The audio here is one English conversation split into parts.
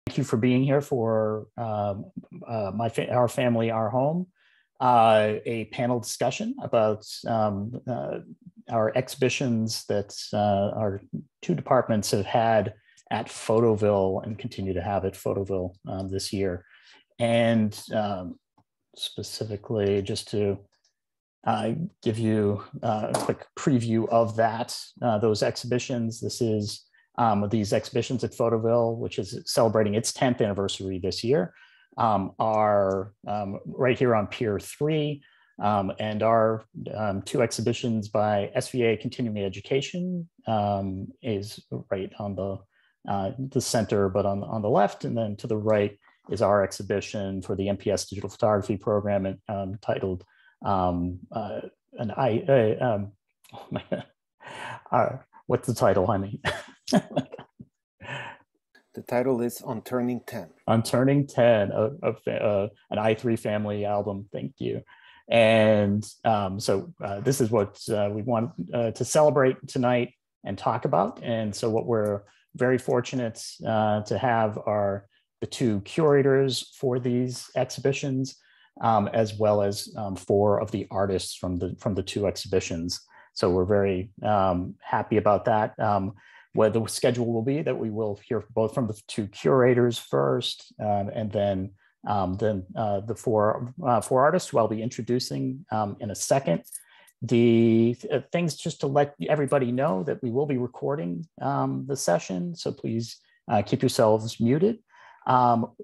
Thank you for being here for Our Family, Our Home, a panel discussion about our exhibitions that our two departments have had at Photoville and continue to have at Photoville this year. And specifically, just to give you a quick preview of those exhibitions. This is these exhibitions at Photoville, which is celebrating its 10th anniversary this year, are right here on Pier 3, and our two exhibitions by SVA Continuing Education is right on the center, but on the left, and then to the right is our exhibition for the MPS Digital Photography program, titled what's the title, Jaime? The title is On Turning 10. On Turning 10, an I3 family album. Thank you. And so this is what we want to celebrate tonight and talk about. And so what we're very fortunate to have are the two curators for these exhibitions, as well as 4 of the artists from the two exhibitions. So we're very happy about that. What the schedule will be that we will hear both from the two curators first, and then the four artists who I'll be introducing in a second. The things, just to let everybody know that we will be recording the session, so please keep yourselves muted.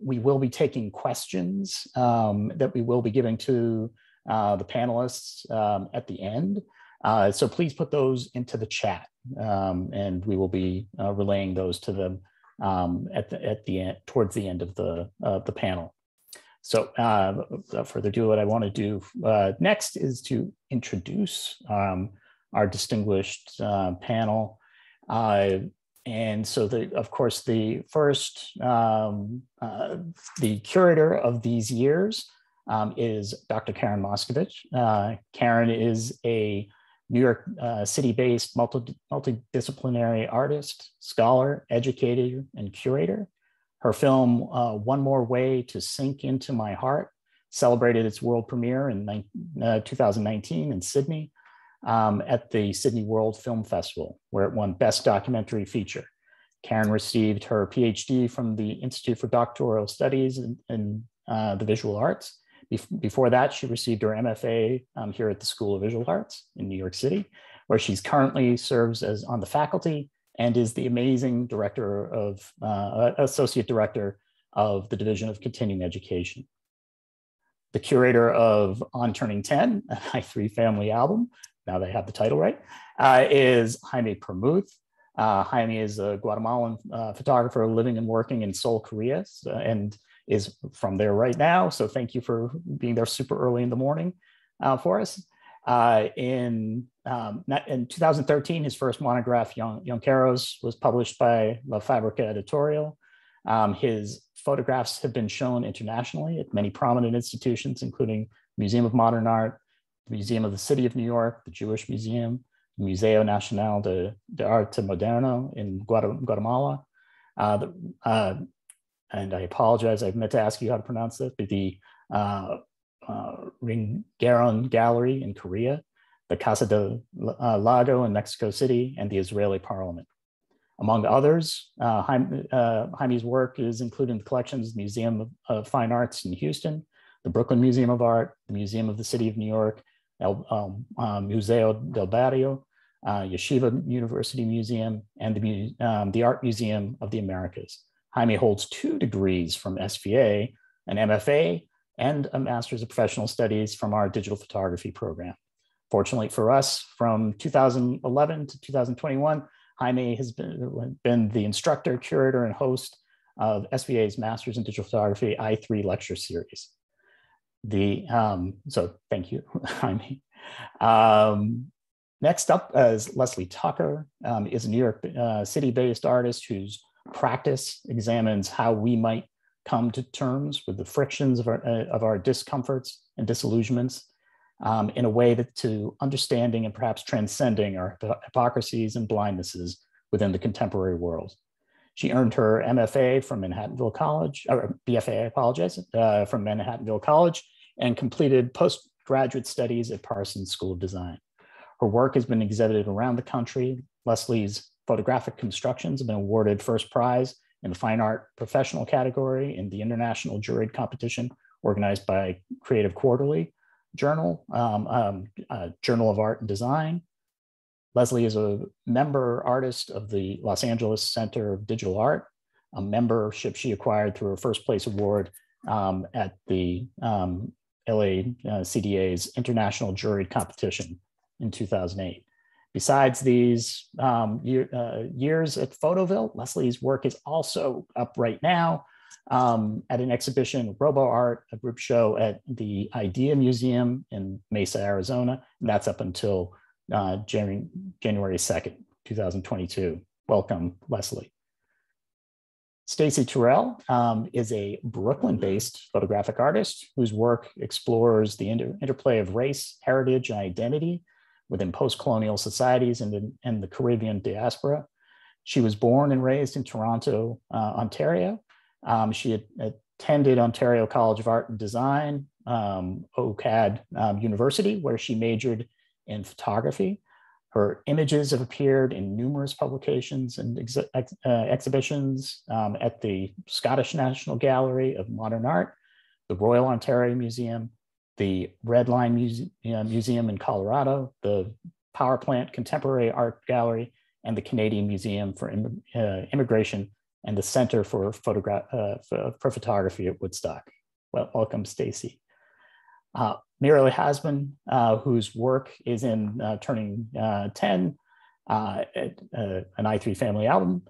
We will be taking questions that we will be giving to the panelists at the end. So please put those into the chat, and we will be relaying those to them at the end, towards the end of the panel. So without further ado, what I want to do next is to introduce our distinguished panel. And so, of course, the first, the curator of these years is Dr. Keren Moscovitch. Keren is a New York City-based multidisciplinary artist, scholar, educator, and curator. Her film, One More Way to Sink Into My Heart, celebrated its world premiere in 2019 in Sydney at the Sydney World Film Festival, where it won Best Documentary Feature. Keren received her PhD from the Institute for Doctoral Studies in the Visual Arts. Before that, she received her MFA here at the School of Visual Arts in New York City, where she's currently serves as on the faculty and is the amazing director of, associate director of the Division of Continuing Education. The curator of On Turning 10, an I3 family album, now they have the title right, is Jaime Permuth. Jaime is a Guatemalan photographer living and working in Seoul, Korea, and is from there right now. So thank you for being there super early in the morning for us. In 2013, his first monograph, Curators, was published by La Fabrica Editorial. His photographs have been shown internationally at many prominent institutions, including Museum of Modern Art, the Museum of the City of New York, the Jewish Museum, the Museo Nacional de Arte Moderno in Guatemala. And I apologize, I meant to ask you how to pronounce this, but the Ringaron Gallery in Korea, the Casa del Lago in Mexico City, and the Israeli Parliament. Among others, Jaime's work is included in the collections of the Museum of Fine Arts in Houston, the Brooklyn Museum of Art, the Museum of the City of New York, Museo del Barrio, Yeshiva University Museum, and the Art Museum of the Americas. Jaime holds 2 degrees from SVA, an MFA, and a Master's of Professional Studies from our digital photography program. Fortunately for us, from 2011 to 2021, Jaime has been the instructor, curator, and host of SVA's Masters in Digital Photography I3 lecture series. So thank you, Jaime. Next up is Leslie Tucker, is a New York City-based artist whose practice examines how we might come to terms with the frictions of our discomforts and disillusionments in a way that to understanding and perhaps transcending our hypocrisies and blindnesses within the contemporary world. She earned her MFA from Manhattanville College, or BFA, I apologize, from Manhattanville College, and completed postgraduate studies at Parsons School of Design. Her work has been exhibited around the country. Leslie's photographic constructions have been awarded first prize in the fine art professional category in the international juried competition organized by Creative Quarterly Journal, Journal of Art and Design. Leslie is a member artist of the Los Angeles Center of Digital Art, a membership she acquired through her first place award at the LA CDA's International Juried Competition in 2008. Besides these years at Photoville, Leslie's work is also up right now at an exhibition, Robo Art, a group show at the Idea Museum in Mesa, Arizona. And that's up until January 2nd, 2022. Welcome, Leslie. Stacy Terrell is a Brooklyn-based photographic artist whose work explores the interplay of race, heritage, and identity within post-colonial societies and the Caribbean diaspora. She was born and raised in Toronto, Ontario. She attended Ontario College of Art and Design, OCAD University, where she majored in photography. Her images have appeared in numerous publications and exhibitions at the Scottish National Gallery of Modern Art, the Royal Ontario Museum, the Red Line Museum in Colorado, the Power Plant Contemporary Art Gallery, and the Canadian Museum for Immigration and the Center for Photography at Woodstock. Well, welcome, Stacy. Muriel Hasman, whose work is in Turning 10, an I3 Family album.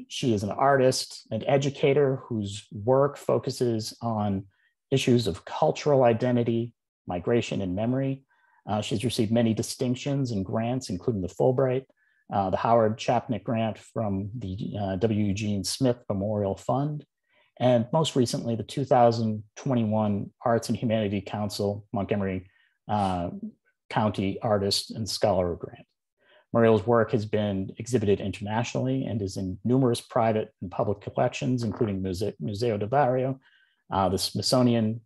She is an artist and educator whose work focuses on issues of cultural identity, migration, and memory. She's received many distinctions and grants, including the Fulbright, the Howard Chapnick Grant from the W. Eugene Smith Memorial Fund, and most recently, the 2021 Arts and Humanity Council Montgomery County Artist and Scholar Grant. Muriel's work has been exhibited internationally and is in numerous private and public collections, including Museo del Barrio, the Smithsonian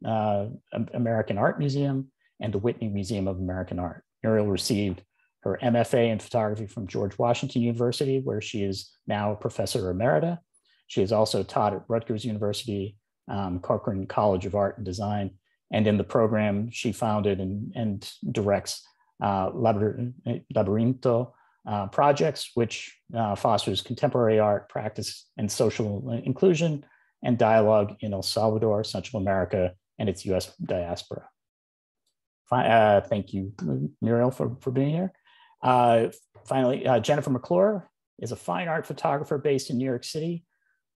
American Art Museum, and the Whitney Museum of American Art. Muriel received her MFA in photography from George Washington University, where she is now a professor emerita. She has also taught at Rutgers University, Corcoran College of Art and Design, and in the program she founded and directs Labyrinto projects, which fosters contemporary art practice and social inclusion and dialogue in El Salvador, Central America, and its US diaspora. Thank you, Muriel, for being here. Finally, Jennifer McClure is a fine art photographer based in New York City.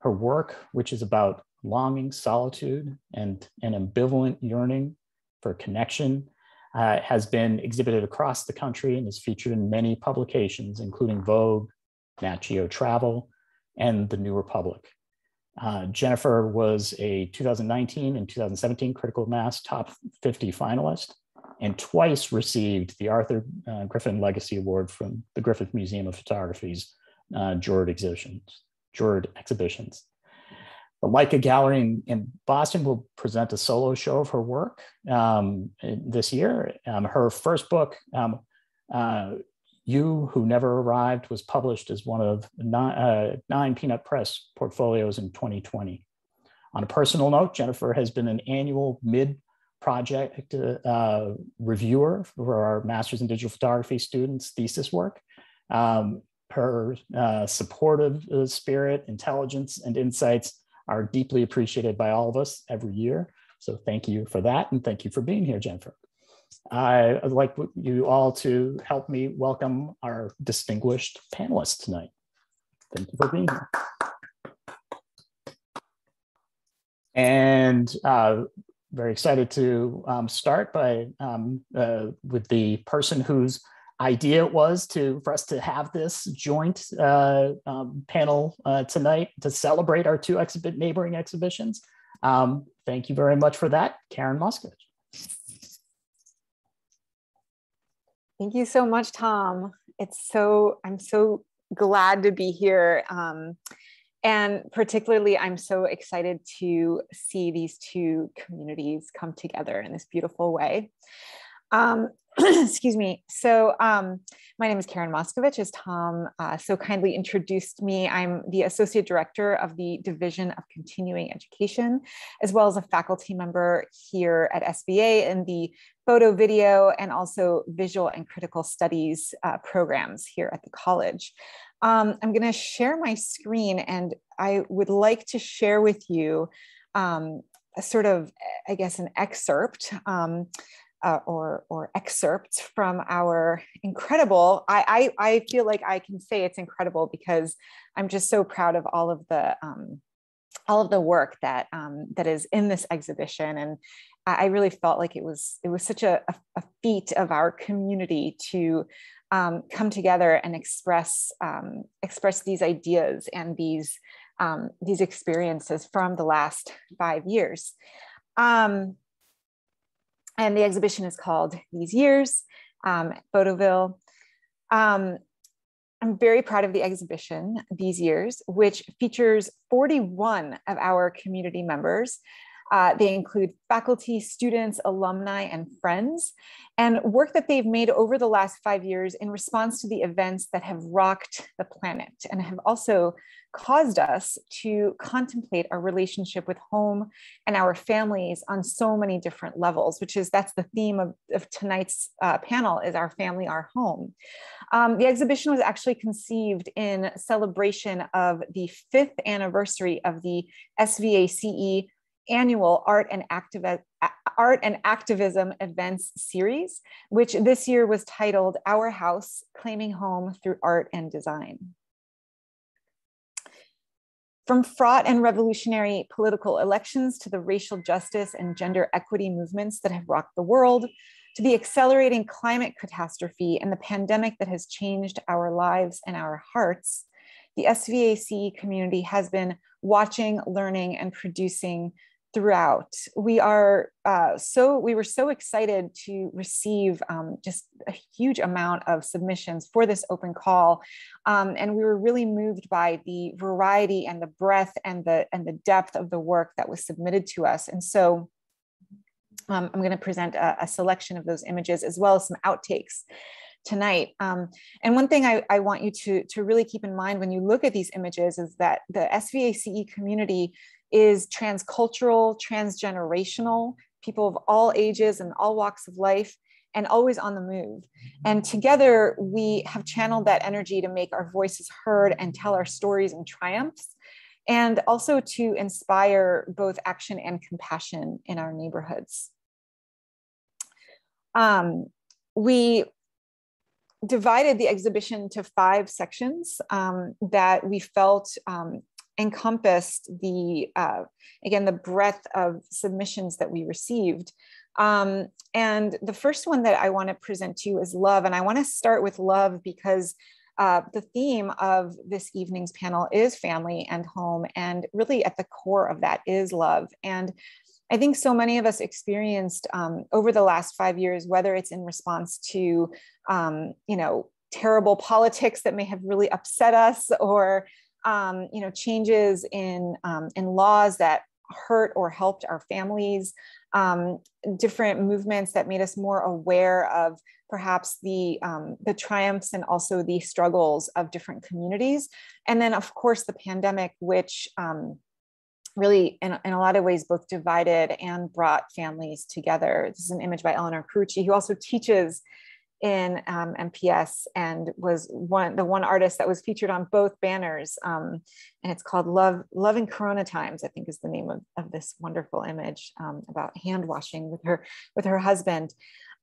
Her work, which is about longing, solitude, and an ambivalent yearning for connection, has been exhibited across the country and is featured in many publications, including Vogue, Nat Geo Travel, and The New Republic. Jennifer was a 2019 and 2017 Critical Mass Top 50 finalist, and twice received the Arthur Griffin Legacy Award from the Griffith Museum of Photography's Jord exhibitions. The Leica Gallery in Boston will present a solo show of her work this year. Her first book, You Who Never Arrived, was published as one of 9 Peanut Press portfolios in 2020. On a personal note, Jennifer has been an annual mid-project reviewer for our Masters in Digital Photography students' thesis work. Her supportive spirit, intelligence, and insights are deeply appreciated by all of us every year. So thank you for that, and thank you for being here, Jennifer. I'd like you all to help me welcome our distinguished panelists tonight. Thank you for being here. And very excited to start by with the person whose idea it was for us to have this joint panel tonight to celebrate our 2 neighboring exhibitions. Thank you very much for that, Keren Moscovitch. Thank you so much, Tom. I'm so glad to be here. And particularly, I'm so excited to see these two communities come together in this beautiful way. Excuse me. So my name is Keren Moscovitch, as Tom so kindly introduced me. I'm the Associate Director of the Division of Continuing Education, as well as a faculty member here at SVA in the photo, video, and also visual and critical studies programs here at the college. I'm going to share my screen, and I would like to share with you a sort of, I guess, an excerpt or excerpts from our incredible, I feel like I can say it's incredible because I'm just so proud of all of the work that that is in this exhibition. And I really felt like it was such a feat of our community to come together and express these ideas and these experiences from the last 5 years. And the exhibition is called These Years, Photoville. I'm very proud of the exhibition, These Years, which features 41 of our community members. They include faculty, students, alumni, and friends, and work that they've made over the last 5 years in response to the events that have rocked the planet and have also caused us to contemplate our relationship with home and our families on so many different levels, that's the theme of tonight's panel, is our family, our home. The exhibition was actually conceived in celebration of the 5th anniversary of the SVACE annual Art and Activism events series, which this year was titled Our House, Claiming Home Through Art and Design. From fraught and revolutionary political elections to the racial justice and gender equity movements that have rocked the world, to the accelerating climate catastrophe and the pandemic that has changed our lives and our hearts, the SVACE community has been watching, learning, and producing throughout. We were so excited to receive just a huge amount of submissions for this open call, and we were really moved by the variety and the breadth and the depth of the work that was submitted to us. And so I'm going to present a selection of those images as well as some outtakes tonight. And one thing I want you to really keep in mind when you look at these images is that the SVACE community is transcultural, transgenerational, people of all ages and all walks of life, and always on the move. And together we have channeled that energy to make our voices heard and tell our stories and triumphs, and also to inspire both action and compassion in our neighborhoods. We divided the exhibition to 5 sections that we felt encompassed again, the breadth of submissions that we received. And the first one that I want to present to you is love. And I want to start with love because the theme of this evening's panel is family and home. And really at the core of that is love. And I think so many of us experienced over the last 5 years, whether it's in response to, terrible politics that may have really upset us, or changes in laws that hurt or helped our families, different movements that made us more aware of perhaps the triumphs and also the struggles of different communities. And then of course the pandemic, which really in a lot of ways both divided and brought families together. This is an image by Eleanor Carucci, who also teaches in MPS and was the one artist that was featured on both banners. And it's called Love in Corona Times, I think is the name of this wonderful image about hand washing with her husband.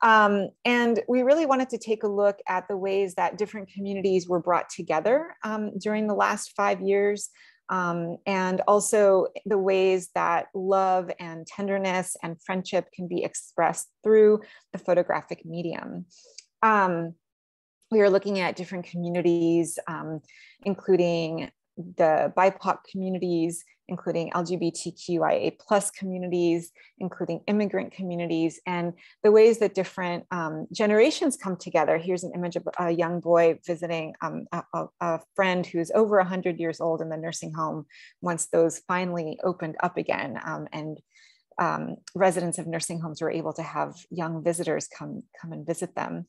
And we really wanted to take a look at the ways that different communities were brought together during the last 5 years, and also the ways that love and tenderness and friendship can be expressed through the photographic medium. We are looking at different communities, including the BIPOC communities, including LGBTQIA plus communities, including immigrant communities, and the ways that different generations come together. Here's an image of a young boy visiting a friend who's over 100 years old in the nursing home once those finally opened up again, and residents of nursing homes were able to have young visitors come and visit them.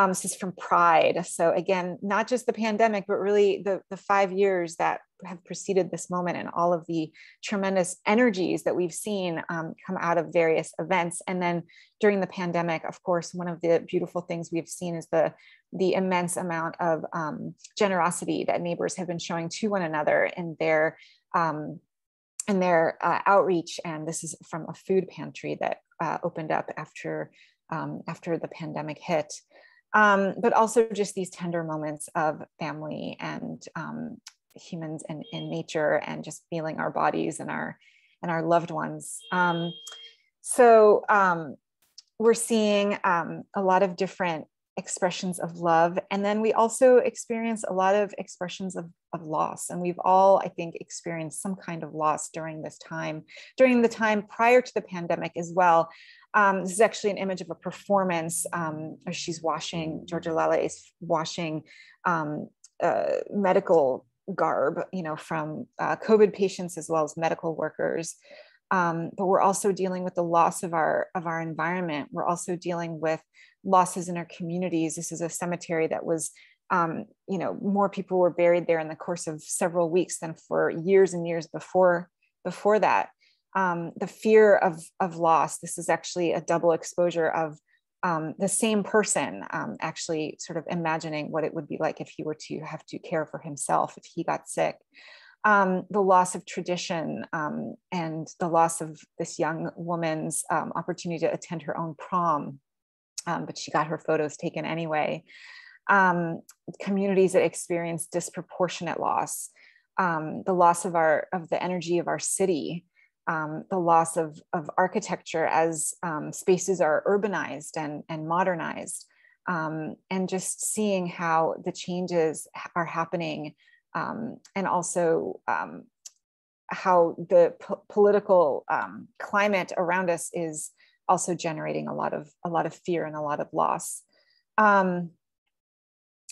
This is from Pride. So again, not just the pandemic, but really the 5 years that have preceded this moment and all of the tremendous energies that we've seen come out of various events. And then during the pandemic, of course, one of the beautiful things we've seen is the immense amount of generosity that neighbors have been showing to one another in their outreach. And this is from a food pantry that opened up after the pandemic hit. But also just these tender moments of family and humans and in nature, and just feeling our bodies and our loved ones. So we're seeing a lot of different expressions of love. And then we also experience a lot of expressions of loss. And we've all, I think, experienced some kind of loss during this time, during the time prior to the pandemic as well. This is actually an image of a performance. She's washing, Georgia Lala is washing medical garb, from COVID patients as well as medical workers. But we're also dealing with the loss of our environment. We're also dealing with losses in our communities. This is a cemetery that was, more people were buried there in the course of several weeks than for years and years before that. The fear of loss. This is actually a double exposure of the same person actually sort of imagining what it would be like if he were to have to care for himself if he got sick. The loss of tradition and the loss of this young woman's opportunity to attend her own prom, but she got her photos taken anyway. Communities that experience disproportionate loss, the loss of the energy of our city, the loss of architecture as spaces are urbanized and modernized, and just seeing how the changes are happening, and also how the political climate around us is also generating a lot of fear and a lot of loss.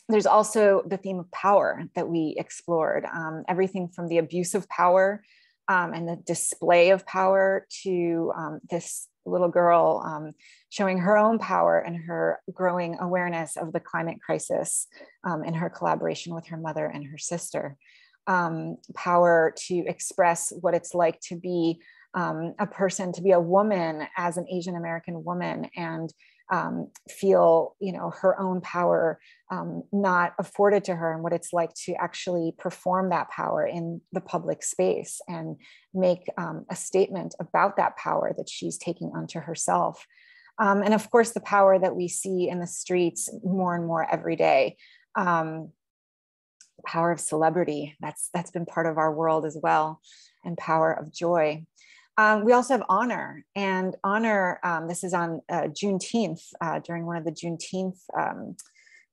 There's also the theme of power that we explored, everything from the abuse of power and the display of power to this little girl showing her own power and her growing awareness of the climate crisis in her collaboration with her mother and her sister. Power to express what it's like to be a person, to be a woman as an Asian American woman, and feel, her own power not afforded to her, and what it's like to actually perform that power in the public space and make a statement about that power that she's taking onto herself. And of course, the power that we see in the streets more and more every day. Power of celebrity, that's been part of our world as well, and power of joy. We also have honor, and honor, this is on Juneteenth, during one of the Juneteenth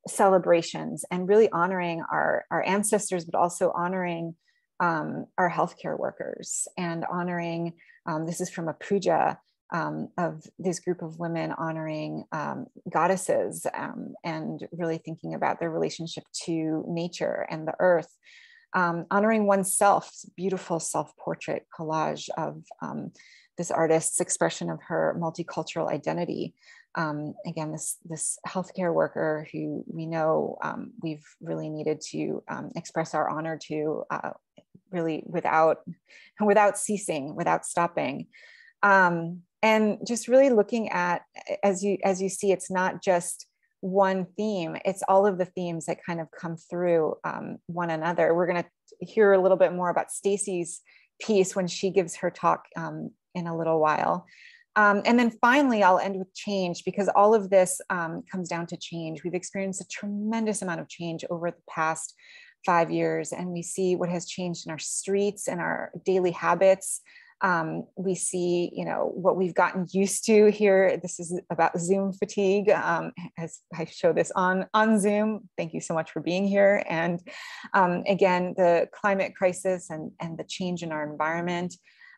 celebrations, and really honoring our ancestors, but also honoring our healthcare workers, and honoring, this is from a puja of this group of women honoring goddesses, and really thinking about their relationship to nature and the earth. Honoring oneself, beautiful self-portrait collage of this artist's expression of her multicultural identity. Again, this healthcare worker who we know we've really needed to express our honor to, really without ceasing, without stopping. And just really looking at, as you see, it's not just one theme, it's all of the themes that kind of come through one another. We're going to hear a little bit more about Stacy's piece when she gives her talk in a little while. And then finally, I'll end with change, because all of this comes down to change. We've experienced a tremendous amount of change over the past 5 years, and we see what has changed in our streets and our daily habits. We see, what we've gotten used to here. This is about Zoom fatigue, as I show this on Zoom. Thank you so much for being here. And again, the climate crisis and the change in our environment,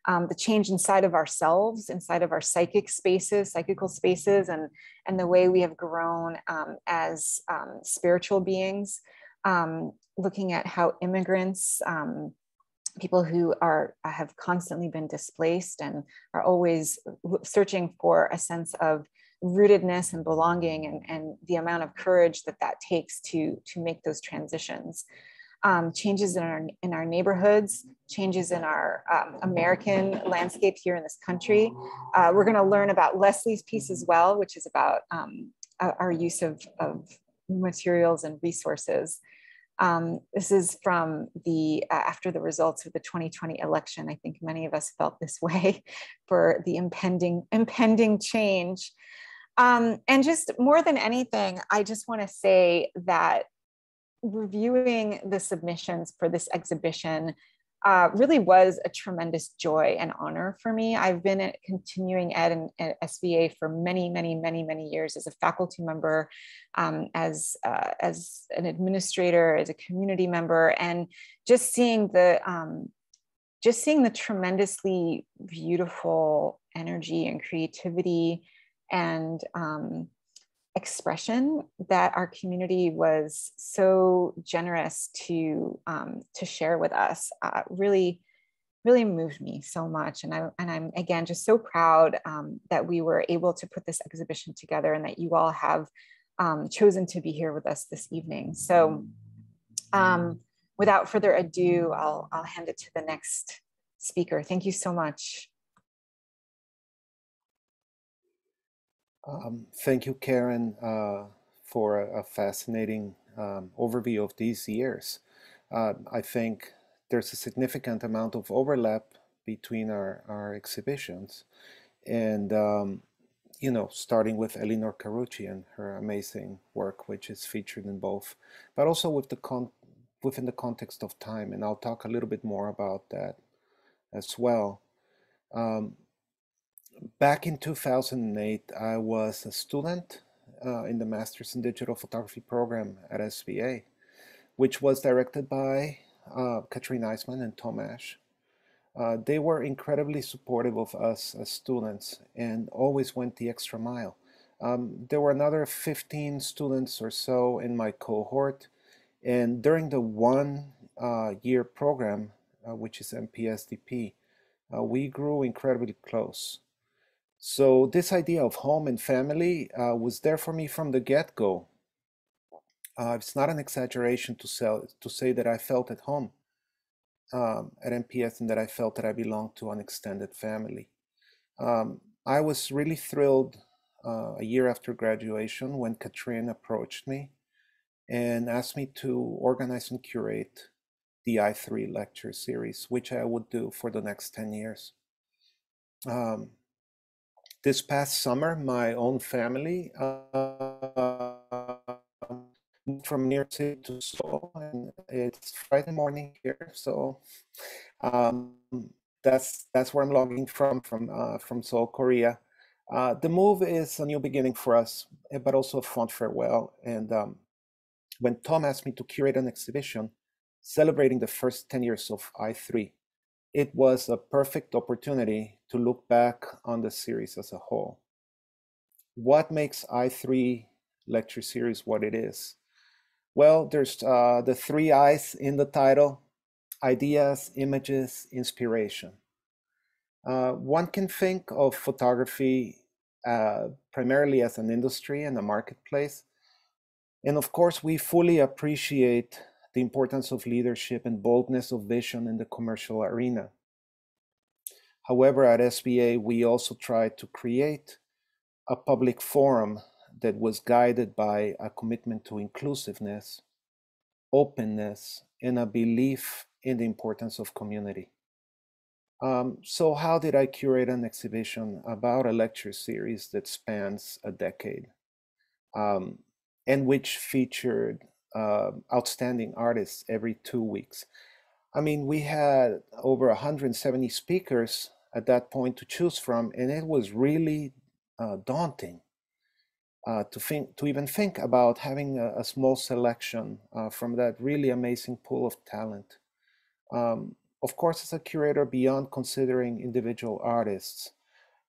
the change inside of ourselves, inside of our psychical spaces, and the way we have grown as spiritual beings, looking at how immigrants, people who have constantly been displaced and are always searching for a sense of rootedness and belonging, and the amount of courage that takes to make those transitions. Changes in our neighborhoods, changes in our American landscape here in this country. We're going to learn about Leslie's piece as well, which is about our use of materials and resources. This is from after the results of the 2020 election. I think many of us felt this way for the impending change. And just more than anything, I just want to say that reviewing the submissions for this exhibition really was a tremendous joy and honor for me. I've been at continuing ed and at SVA for many years as a faculty member, as an administrator, as a community member, and just seeing the tremendously beautiful energy and creativity and expression that our community was so generous to share with us really moved me so much. And I'm again just so proud that we were able to put this exhibition together, and that you all have chosen to be here with us this evening. So without further ado, I'll hand it to the next speaker. Thank you so much. Thank you, Keren, for a fascinating overview of these years. I think there's a significant amount of overlap between our exhibitions, and starting with Elinor Carucci and her amazing work, which is featured in both, but also with within the context of time, and I'll talk a little bit more about that as well. Back in 2008, I was a student in the Masters in Digital Photography program at SVA, which was directed by Katrine Eisman and Tom Ash. They were incredibly supportive of us as students and always went the extra mile. There were another 15 students or so in my cohort, and during the one-year program, which is MPSDP, we grew incredibly close. So this idea of home and family was there for me from the get-go. It's not an exaggeration to say that I felt at home at MPS, and that I felt that I belonged to an extended family. I was really thrilled a year after graduation when Katrine approached me and asked me to organize and curate the I3 lecture series, which I would do for the next 10 years. This past summer, my own family moved from New York City to Seoul, and it's Friday morning here, so that's where I'm logging from Seoul, Korea. The move is a new beginning for us, but also a fond farewell. And when Tom asked me to curate an exhibition celebrating the first 10 years of I3, it was a perfect opportunity to look back on the series as a whole. What makes I3 lecture series what it is? Well, there's the 3 I's in the title: ideas, images, inspiration. One can think of photography primarily as an industry and a marketplace. And of course, we fully appreciate the importance of leadership and boldness of vision in the commercial arena. However, at SVA, we also tried to create a public forum that was guided by a commitment to inclusiveness, openness, and a belief in the importance of community. So how did I curate an exhibition about a lecture series that spans a decade, and which featured outstanding artists every 2 weeks? I mean, we had over 170 speakers at that point to choose from, and it was really daunting to even think about having a small selection from that really amazing pool of talent. Of course, as a curator, beyond considering individual artists,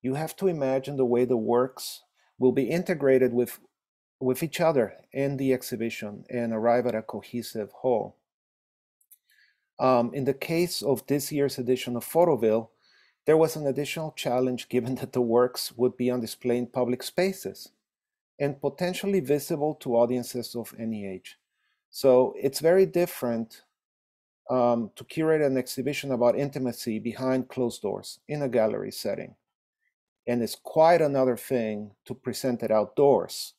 you have to imagine the way the works will be integrated with each other in the exhibition and arrive at a cohesive whole. In the case of this year's edition of Photoville, there was an additional challenge given that the works would be on display in public spaces and potentially visible to audiences of any age. So it's very different to curate an exhibition about intimacy behind closed doors in a gallery setting. And it's quite another thing to present it outdoors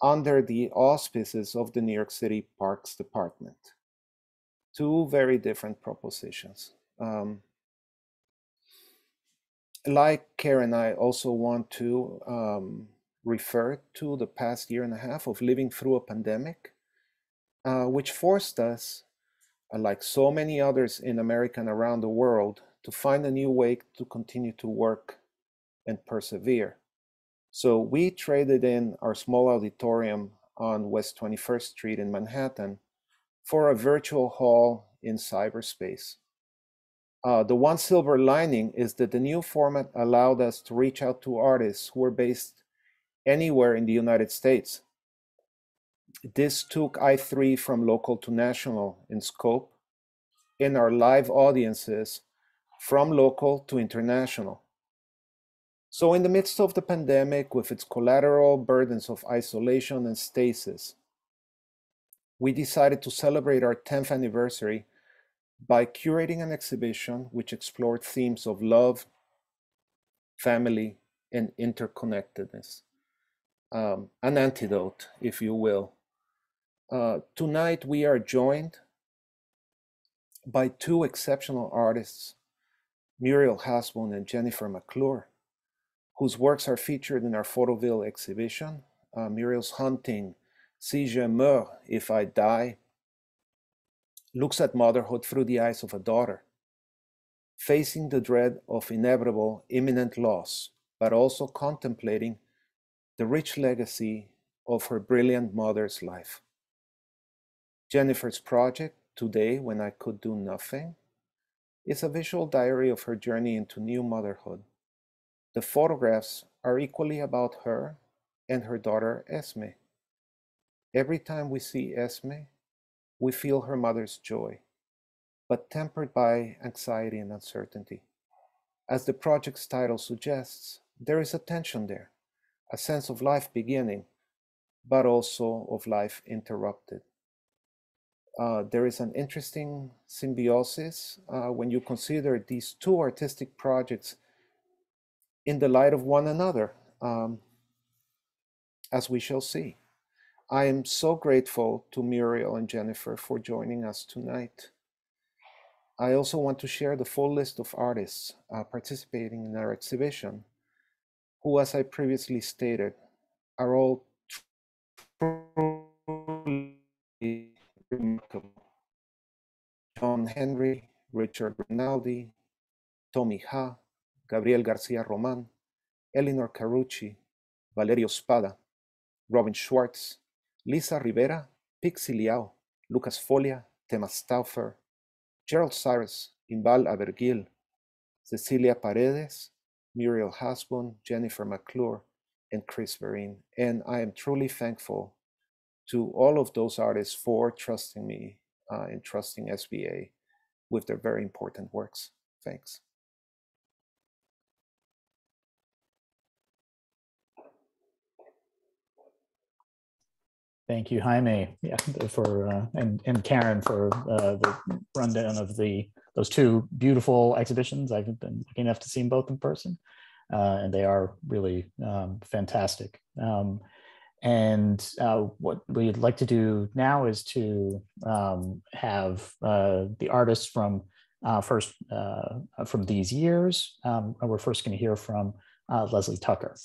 under the auspices of the New York City Parks Department. Two very different propositions. Like Keren, I also want to refer to the past year and a half of living through a pandemic, which forced us, like so many others in America and around the world, to find a new way to continue to work and persevere. So we traded in our small auditorium on West 21st Street in Manhattan for a virtual hall in cyberspace. The one silver lining is that the new format allowed us to reach out to artists who were based anywhere in the United States. This took I3 from local to national in scope, and our live audiences from local to international. So in the midst of the pandemic, with its collateral burdens of isolation and stasis, we decided to celebrate our 10th anniversary by curating an exhibition which explored themes of love, family, and interconnectedness. An antidote, if you will. Tonight we are joined by two exceptional artists, Muriel Hasbun and Jennifer McClure, whose works are featured in our Photoville exhibition. Muriel's Hunting, Si je meurs, If I Die, looks at motherhood through the eyes of a daughter, facing the dread of inevitable, imminent loss, but also contemplating the rich legacy of her brilliant mother's life. Jennifer's project, Today When I Could Do Nothing, is a visual diary of her journey into new motherhood. The photographs are equally about her and her daughter Esme. Every time we see Esme, we feel her mother's joy, but tempered by anxiety and uncertainty. As the project's title suggests, there is a tension there, a sense of life beginning, but also of life interrupted. There is an interesting symbiosis when you consider these two artistic projects in the light of one another, as we shall see. I am so grateful to Muriel and Jennifer for joining us tonight. I also want to share the full list of artists participating in our exhibition, who, as I previously stated, are all truly remarkable. John Henry, Richard Rinaldi, Tommy Ha, Gabriel Garcia Roman, Elinor Carucci, Valerio Spada, Robin Schwartz, Lisa Rivera, Pixie Liao, Lucas Folia, Tema Stauffer, Gerald Cyrus, Imbal Abergil, Cecilia Paredes, Muriel Hasbun, Jennifer McClure, and Chris Vereen. And I am truly thankful to all of those artists for trusting me and trusting SVA with their very important works. Thanks. Thank you, Jaime, for and Keren for the rundown of those two beautiful exhibitions. I've been lucky enough to see them both in person, and they are really fantastic. And what we'd like to do now is to have the artists from from these years. We're first going to hear from Leslie Tucker.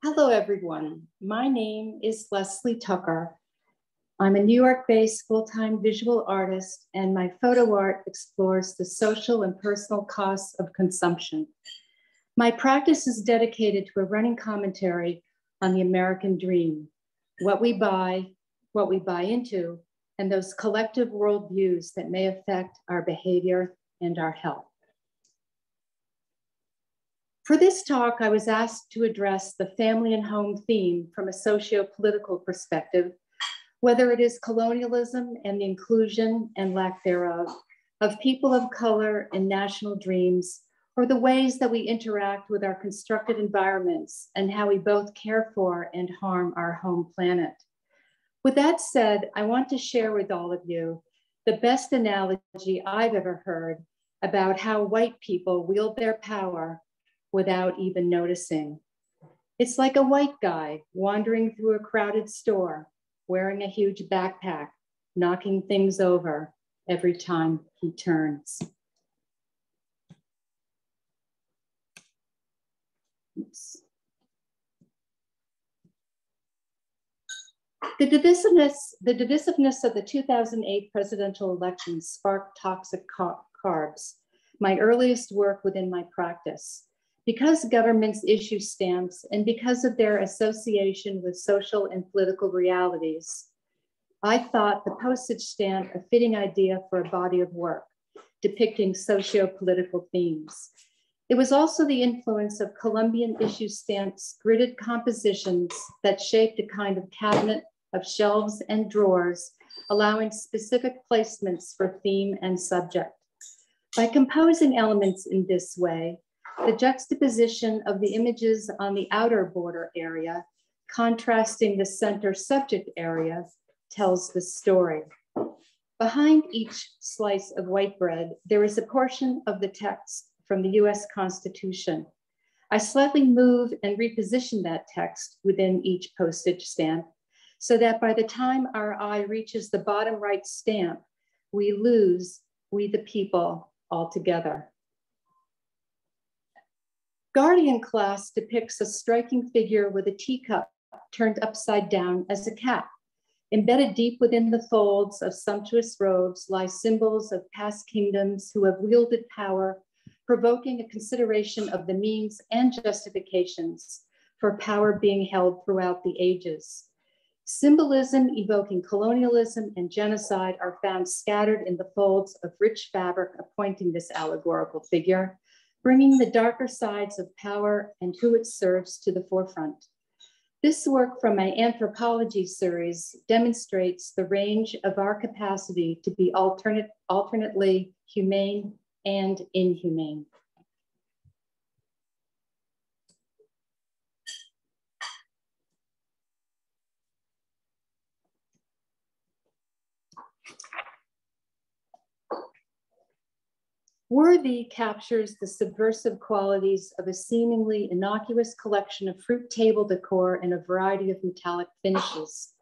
Hello, everyone. My name is Leslie Tucker. I'm a New York-based full-time visual artist, and my photo art explores the social and personal costs of consumption. My practice is dedicated to a running commentary on the American dream, what we buy into, and those collective worldviews that may affect our behavior and our health. For this talk, I was asked to address the family and home theme from a socio-political perspective, whether it is colonialism and the inclusion and lack thereof of people of color and national dreams, or the ways that we interact with our constructed environments and how we both care for and harm our home planet. With that said, I want to share with all of you the best analogy I've ever heard about how white people wield their power without even noticing. It's like a white guy wandering through a crowded store, wearing a huge backpack, knocking things over every time he turns. Oops. The divisiveness of the 2008 presidential election sparked toxic carbs, my earliest work within my practice. Because governments issue stamps and because of their association with social and political realities, I thought the postage stamp a fitting idea for a body of work depicting socio-political themes. It was also the influence of Columbian issue stamps' gridded compositions that shaped a kind of cabinet of shelves and drawers, allowing specific placements for theme and subject. By composing elements in this way, the juxtaposition of the images on the outer border area, contrasting the center subject area, tells the story. Behind each slice of white bread, there is a portion of the text from the US Constitution. I slightly move and reposition that text within each postage stamp so that by the time our eye reaches the bottom right stamp, we lose we the people altogether. Guardian Class depicts a striking figure with a teacup turned upside down as a cap. Embedded deep within the folds of sumptuous robes lie symbols of past kingdoms who have wielded power, provoking a consideration of the means and justifications for power being held throughout the ages. Symbolism evoking colonialism and genocide are found scattered in the folds of rich fabric appointing this allegorical figure, bringing the darker sides of power and who it serves to the forefront. This work from my anthropology series demonstrates the range of our capacity to be alternately humane and inhumane. Worthy captures the subversive qualities of a seemingly innocuous collection of fruit table decor and a variety of metallic finishes.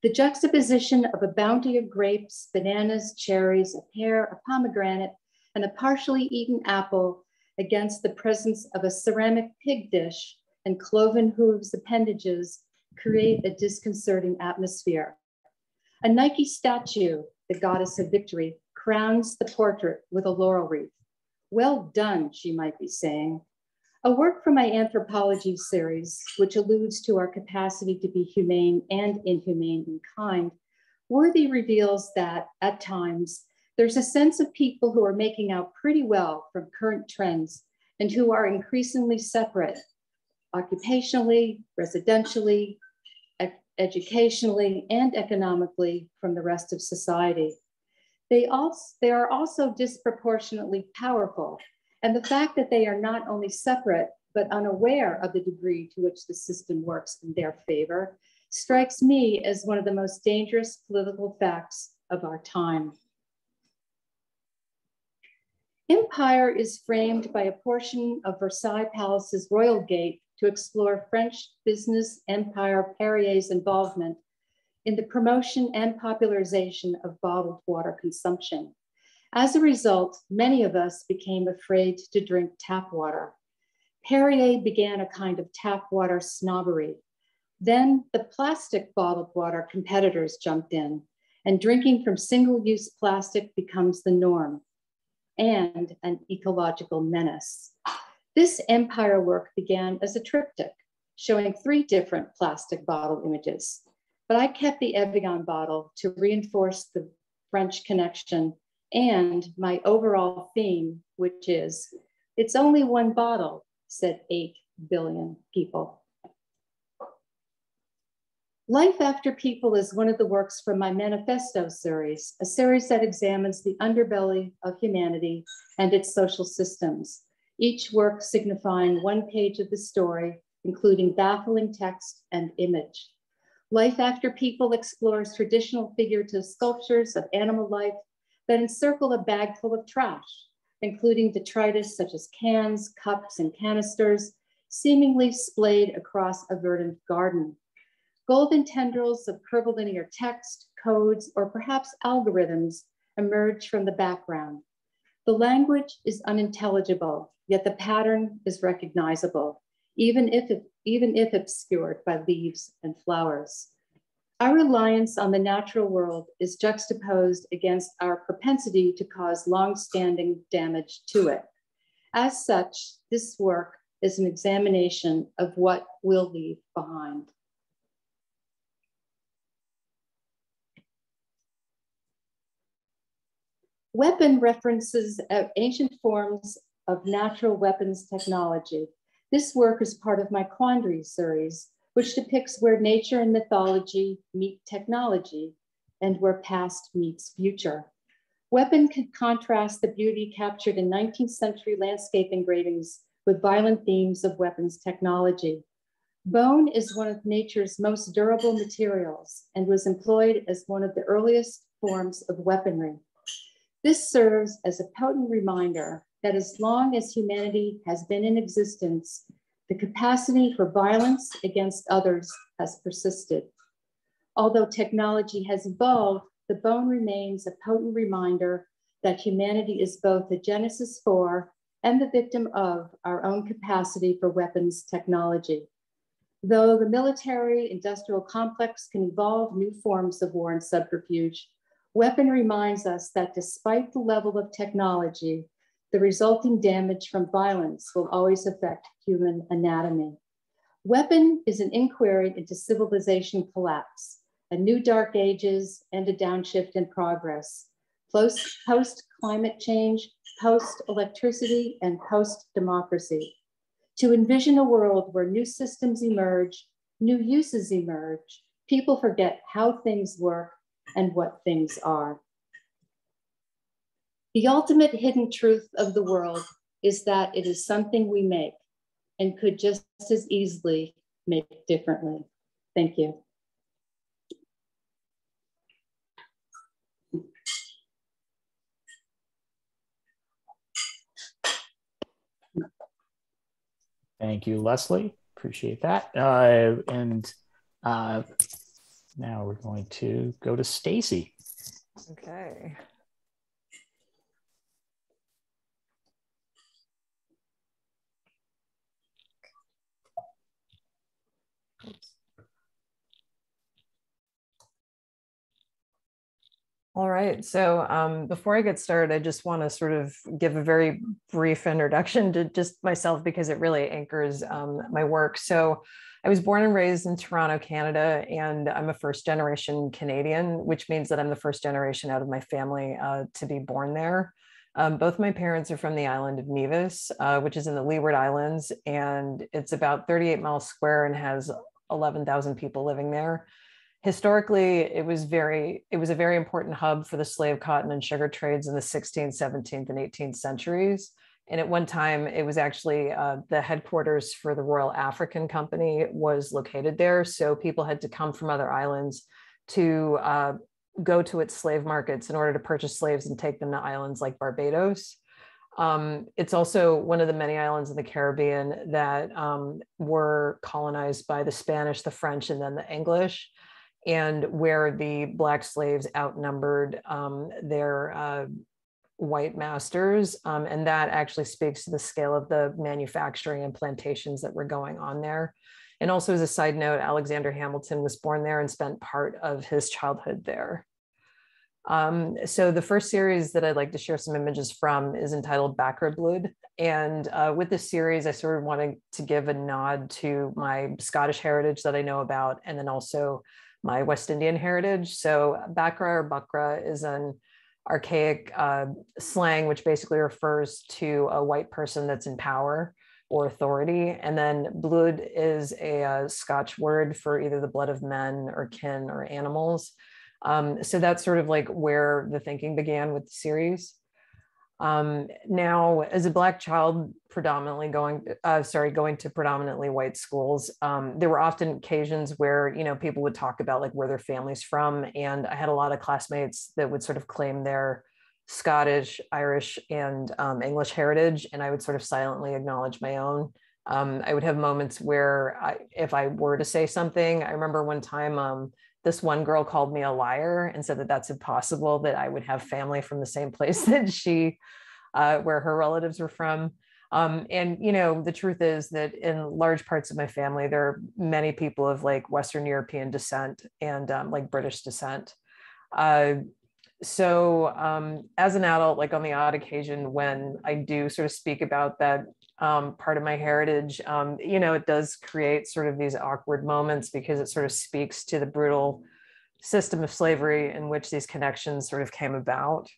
The juxtaposition of a bounty of grapes, bananas, cherries, a pear, a pomegranate, and a partially eaten apple against the presence of a ceramic pig dish and cloven hooves appendages create a disconcerting atmosphere. A Nike statue, the goddess of victory, crowns the portrait with a laurel wreath. Well done, she might be saying. A work from my anthropology series, which alludes to our capacity to be humane and inhumane in kind, Worthy reveals that at times, there's a sense of people who are making out pretty well from current trends and who are increasingly separate occupationally, residentially, educationally, and economically from the rest of society. They are also disproportionately powerful, and the fact that they are not only separate, but unaware of the degree to which the system works in their favor strikes me as one of the most dangerous political facts of our time. Empire is framed by a portion of Versailles Palace's Royal Gate to explore French business empire Perrier's involvement in the promotion and popularization of bottled water consumption. As a result, many of us became afraid to drink tap water. Perrier began a kind of tap water snobbery. Then the plastic bottled water competitors jumped in, and drinking from single-use plastic becomes the norm and an ecological menace. This empire work began as a triptych, showing 3 different plastic bottle images, but I kept the Evian bottle to reinforce the French connection and my overall theme, which is, it's only one bottle, said 8 billion people. Life After People is one of the works from my Manifesto series, a series that examines the underbelly of humanity and its social systems, each work signifying 1 page of the story, including baffling text and image. Life After People explores traditional figurative sculptures of animal life that encircle a bag full of trash, including detritus such as cans, cups, and canisters, seemingly splayed across a verdant garden. Golden tendrils of curvilinear text, codes, or perhaps algorithms emerge from the background. The language is unintelligible, yet the pattern is recognizable, even if obscured by leaves and flowers. Our reliance on the natural world is juxtaposed against our propensity to cause long-standing damage to it. As such, this work is an examination of what we'll leave behind. Weapon references ancient forms of natural weapons technology. This work is part of my Quandaries series, which depicts where nature and mythology meet technology and where past meets future. Weapon can contrast the beauty captured in 19th century landscape engravings with violent themes of weapons technology. Bone is one of nature's most durable materials and was employed as one of the earliest forms of weaponry. This serves as a potent reminder that as long as humanity has been in existence, the capacity for violence against others has persisted. Although technology has evolved, the bone remains a potent reminder that humanity is both the genesis for and the victim of our own capacity for weapons technology. Though the military-industrial complex can evolve new forms of war and subterfuge, weapon reminds us that despite the level of technology, the resulting damage from violence will always affect human anatomy. Weapon is an inquiry into civilization collapse, a new dark ages and a downshift in progress, post-climate change, post-electricity, and post-democracy. To envision a world where new systems emerge, new uses emerge, people forget how things work and what things are. The ultimate hidden truth of the world is that it is something we make and could just as easily make differently. Thank you. Thank you, Leslie. Appreciate that. Now we're going to go to Stacy. Okay. All right, so before I get started, I just want to sort of give a very brief introduction to just myself because it really anchors my work. So I was born and raised in Toronto, Canada, and I'm a first-generation Canadian, which means that I'm the first generation out of my family to be born there. Both my parents are from the island of Nevis, which is in the Leeward Islands, and it's about 38 miles square and has 11,000 people living there. Historically, it was a very important hub for the slave, cotton, and sugar trades in the 16th, 17th, and 18th centuries. And at one time, it was actually the headquarters for the Royal African Company was located there. So people had to come from other islands to go to its slave markets in order to purchase slaves and take them to islands like Barbados. It's also one of the many islands in the Caribbean that were colonized by the Spanish, the French, and then the English, and where the Black slaves outnumbered their white masters. And that actually speaks to the scale of the manufacturing and plantations that were going on there. And also as a side note, Alexander Hamilton was born there and spent part of his childhood there. So the first series that I'd like to share some images from is entitled Bakkerblood. And with this series, I sort of wanted to give a nod to my Scottish heritage that I know about, and then also my West Indian heritage. So Bakra or Bakra is an archaic slang, which basically refers to a white person that's in power or authority. And then blood is a Scotch word for either the blood of men or kin or animals. So that's sort of like where the thinking began with the series. Now, as a Black child, predominantly going to predominantly white schools, there were often occasions where, you know, people would talk about like where their family's from. And I had a lot of classmates that would sort of claim their Scottish, Irish, and English heritage. And I would sort of silently acknowledge my own. I would have moments where if I were to say something, I remember one time, this one girl called me a liar and said that that's impossible, that I would have family from the same place that she, where her relatives were from. And, you know, the truth is that in large parts of my family, there are many people of like Western European descent and like British descent. So as an adult, like on the odd occasion when I do sort of speak about that part of my heritage, you know, it does create sort of these awkward moments because it sort of speaks to the brutal system of slavery in which these connections sort of came about.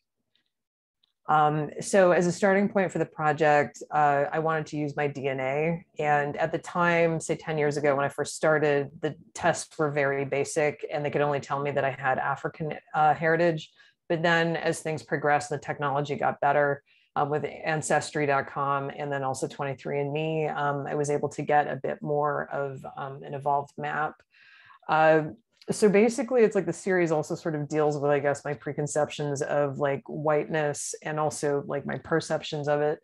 So as a starting point for the project, I wanted to use my DNA. And at the time, say 10 years ago, when I first started, the tests were very basic and they could only tell me that I had African heritage. But then as things progressed, the technology got better. With Ancestry.com and then also 23andMe, I was able to get a bit more of an evolved map. So basically, it's like the series also sort of deals with, I guess, my preconceptions of like whiteness and also like my perceptions of it.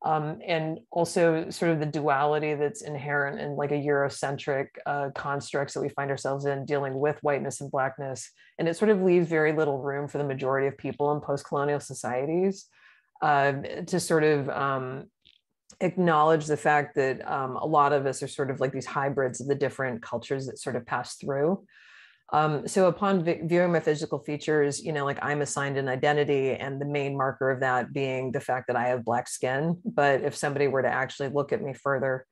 And also sort of the duality that's inherent in like a Eurocentric constructs that we find ourselves in dealing with whiteness and Blackness. And it sort of leaves very little room for the majority of people in post-colonial societies to sort of acknowledge the fact that a lot of us are sort of like these hybrids of the different cultures that sort of pass through. So upon viewing my physical features, you know, like I'm assigned an identity, and the main marker of that being the fact that I have Black skin. But if somebody were to actually look at me further,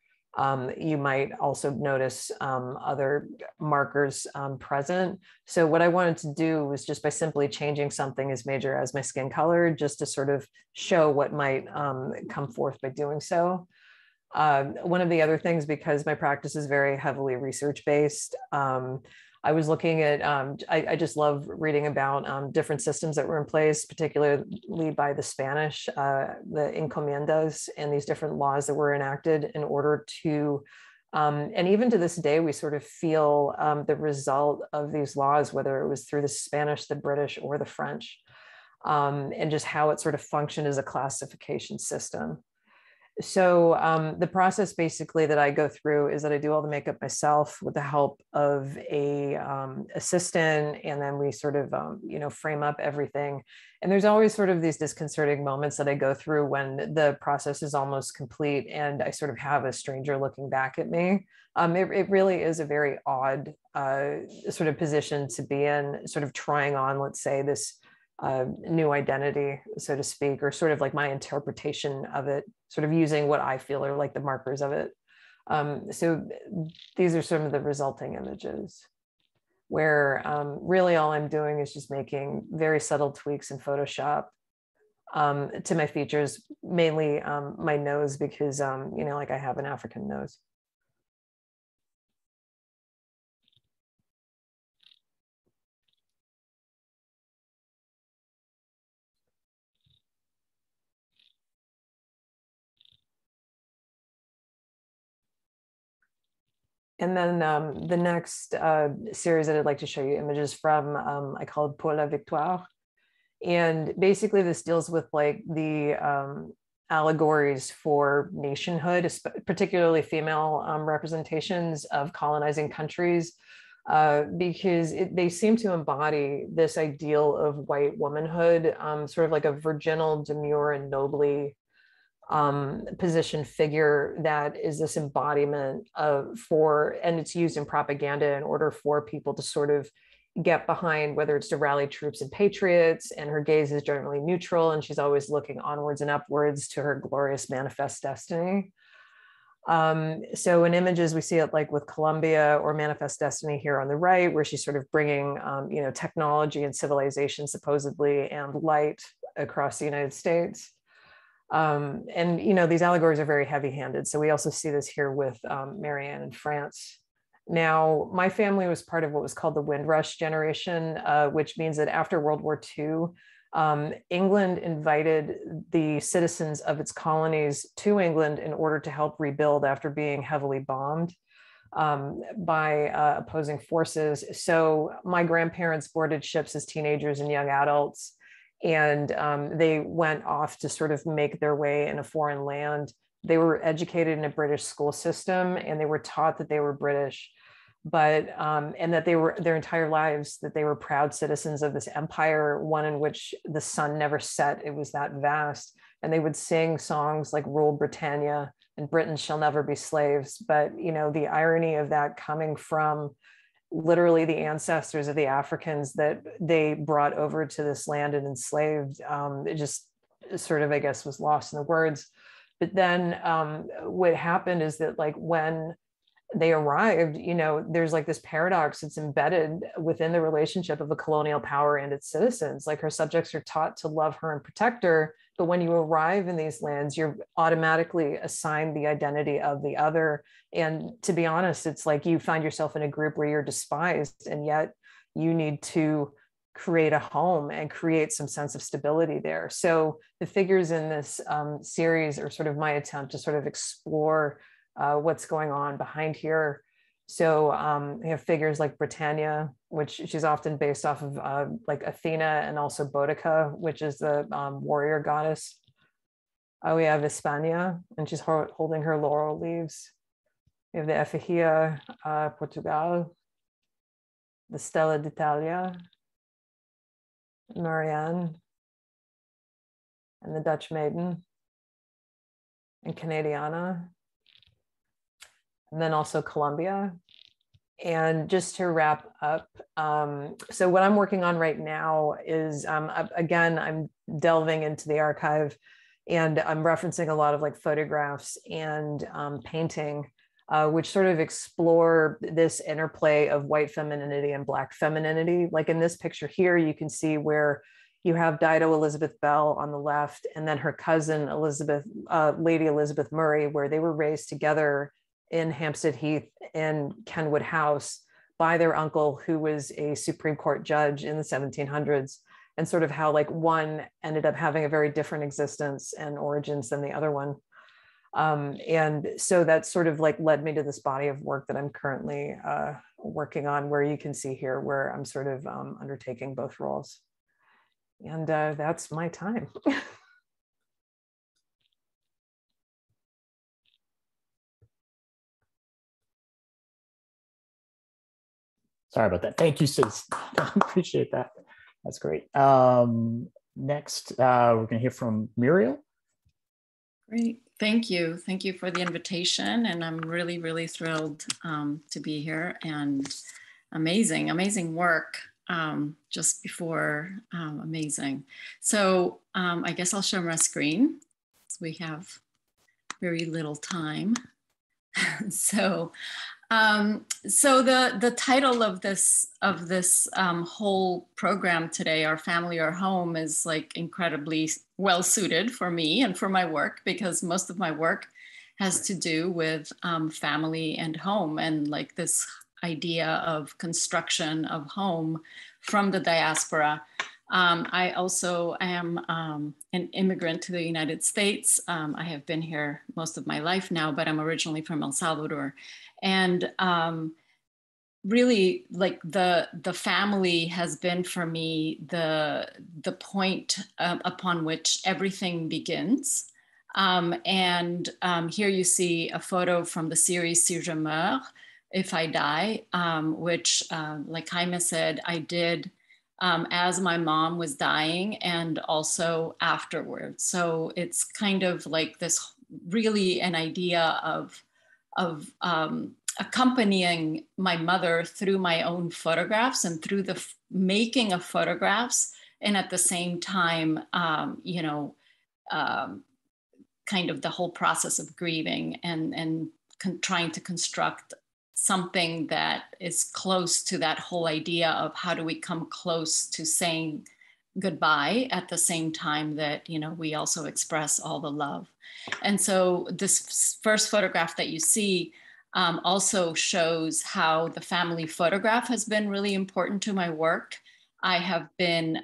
you might also notice other markers present. So what I wanted to do was just by simply changing something as major as my skin color, just to sort of show what might come forth by doing so. One of the other things, because my practice is very heavily research-based, I was looking at, I just love reading about different systems that were in place, particularly by the Spanish, the encomiendas and these different laws that were enacted in order to, and even to this day, we sort of feel the result of these laws, whether it was through the Spanish, the British, or the French, and just how it sort of functioned as a classification system. So the process basically that I go through is that I do all the makeup myself with the help of a assistant, and then we sort of, you know, frame up everything. And there's always sort of these disconcerting moments that I go through when the process is almost complete and I sort of have a stranger looking back at me. It really is a very odd sort of position to be in, sort of trying on, let's say, this new identity, so to speak, or sort of like my interpretation of it, sort of using what I feel are like the markers of it. So these are some of the resulting images where really all I'm doing is just making very subtle tweaks in Photoshop to my features, mainly my nose, because, you know, like I have an African nose. And then the next series that I'd like to show you images from, I called Pour la Victoire. And basically this deals with like the allegories for nationhood, particularly female representations of colonizing countries, because they seem to embody this ideal of white womanhood, sort of like a virginal, demure, and nobly positioned figure that is this embodiment and it's used in propaganda in order for people to sort of get behind, whether it's to rally troops and patriots, and her gaze is generally neutral, and she's always looking onwards and upwards to her glorious manifest destiny. So in images, we see it like with Columbia or Manifest Destiny here on the right, where she's sort of bringing, technology and civilization supposedly and light across the United States. And these allegories are very heavy-handed. So we also see this here with Marianne in France. Now, my family was part of what was called the Windrush generation, which means that after World War II, England invited the citizens of its colonies to England in order to help rebuild after being heavily bombed by opposing forces. So my grandparents boarded ships as teenagers and young adults, and they went off to sort of make their way in a foreign land. They were educated in a British school system, and they were taught that they were British, but and that they were their entire lives that they were proud citizens of this empire, one in which the sun never set. It was that vast. And they would sing songs like "Rule Britannia" and "Britons shall never be slaves." But the irony of that coming from literally the ancestors of the Africans that they brought over to this land and enslaved, it just sort of, I guess, was lost in the words. But then what happened is that, like, when they arrived, there's like this paradox that's embedded within the relationship of a colonial power and its citizens. Like, her subjects are taught to love her and protect her, but when you arrive in these lands, you're automatically assigned the identity of the other. And to be honest, it's like you find yourself in a group where you're despised, and yet you need to create a home and create some sense of stability there. So the figures in this series are sort of my attempt to sort of explore what's going on behind here. So we have figures like Britannia, which she's often based off of like Athena, and also Boudica, which is the warrior goddess. We have Hispania, and she's holding her laurel leaves. We have the Effigia, Portugal, the Stella d'Italia, Marianne, and the Dutch Maiden, and Canadiana, and then also Columbia. And just to wrap up, so what I'm working on right now is, again, I'm delving into the archive, and I'm referencing a lot of like photographs and painting, which sort of explore this interplay of white femininity and Black femininity. Like in this picture here, you can see where you have Dido Elizabeth Bell on the left, and then her cousin Lady Elizabeth Murray, where they were raised together in Hampstead Heath in Kenwood House by their uncle, who was a Supreme Court judge in the 1700s, and sort of how like one ended up having a very different existence and origins than the other one. And so that sort of like led me to this body of work that I'm currently working on, where you can see here where I'm sort of undertaking both roles. And that's my time. Sorry about that. Thank you, sis. Appreciate that. That's great. Next, we're going to hear from Muriel. Great. Thank you. Thank you for the invitation. And I'm really, really thrilled to be here, and amazing, amazing work just before amazing. So I guess I'll share my screen. We have very little time. So the title of this whole program today, Our Family, Our Home, is like incredibly well suited for me and for my work, because most of my work has to do with family and home, and like this idea of construction of home from the diaspora. I also am an immigrant to the United States. I have been here most of my life now, but I'm originally from El Salvador. And really, like the family has been for me the point upon which everything begins. And here you see a photo from the series Si Je Meurs. If I Die, which like Jaime said, I did as my mom was dying and also afterwards. So it's kind of like this really an idea of accompanying my mother through my own photographs and through the making of photographs. And at the same time, you know, kind of the whole process of grieving and trying to construct something that is close to that whole idea of how do we come close to saying goodbye at the same time that, you know, we also express all the love. And so this first photograph that you see also shows how the family photograph has been really important to my work. I have been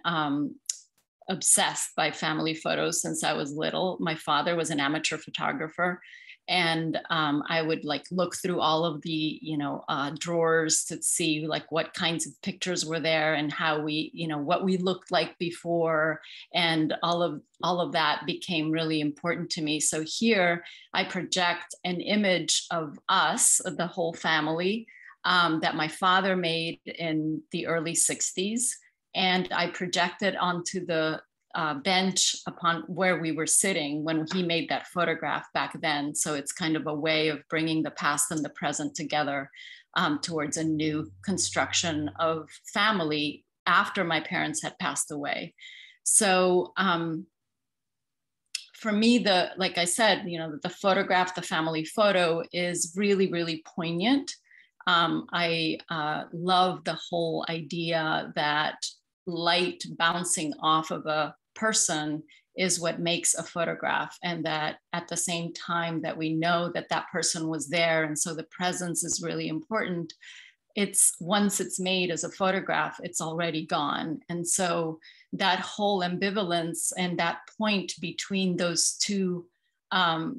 obsessed by family photos since I was little. My father was an amateur photographer, and I would like look through all of the, you know, drawers to see like what kinds of pictures were there and how we, you know, what we looked like before, and all of that became really important to me. So here I project an image of us, the whole family, that my father made in the early 60s. And I projected onto the bench upon where we were sitting when he made that photograph back then. So it's kind of a way of bringing the past and the present together towards a new construction of family after my parents had passed away. So for me, like I said, you know, the photograph, the family photo is really, really poignant. I love the whole idea that light bouncing off of a person is what makes a photograph, and that at the same time that we know that that person was there, and so the presence is really important, it's once it's made as a photograph, it's already gone. And so that whole ambivalence and that point between those two,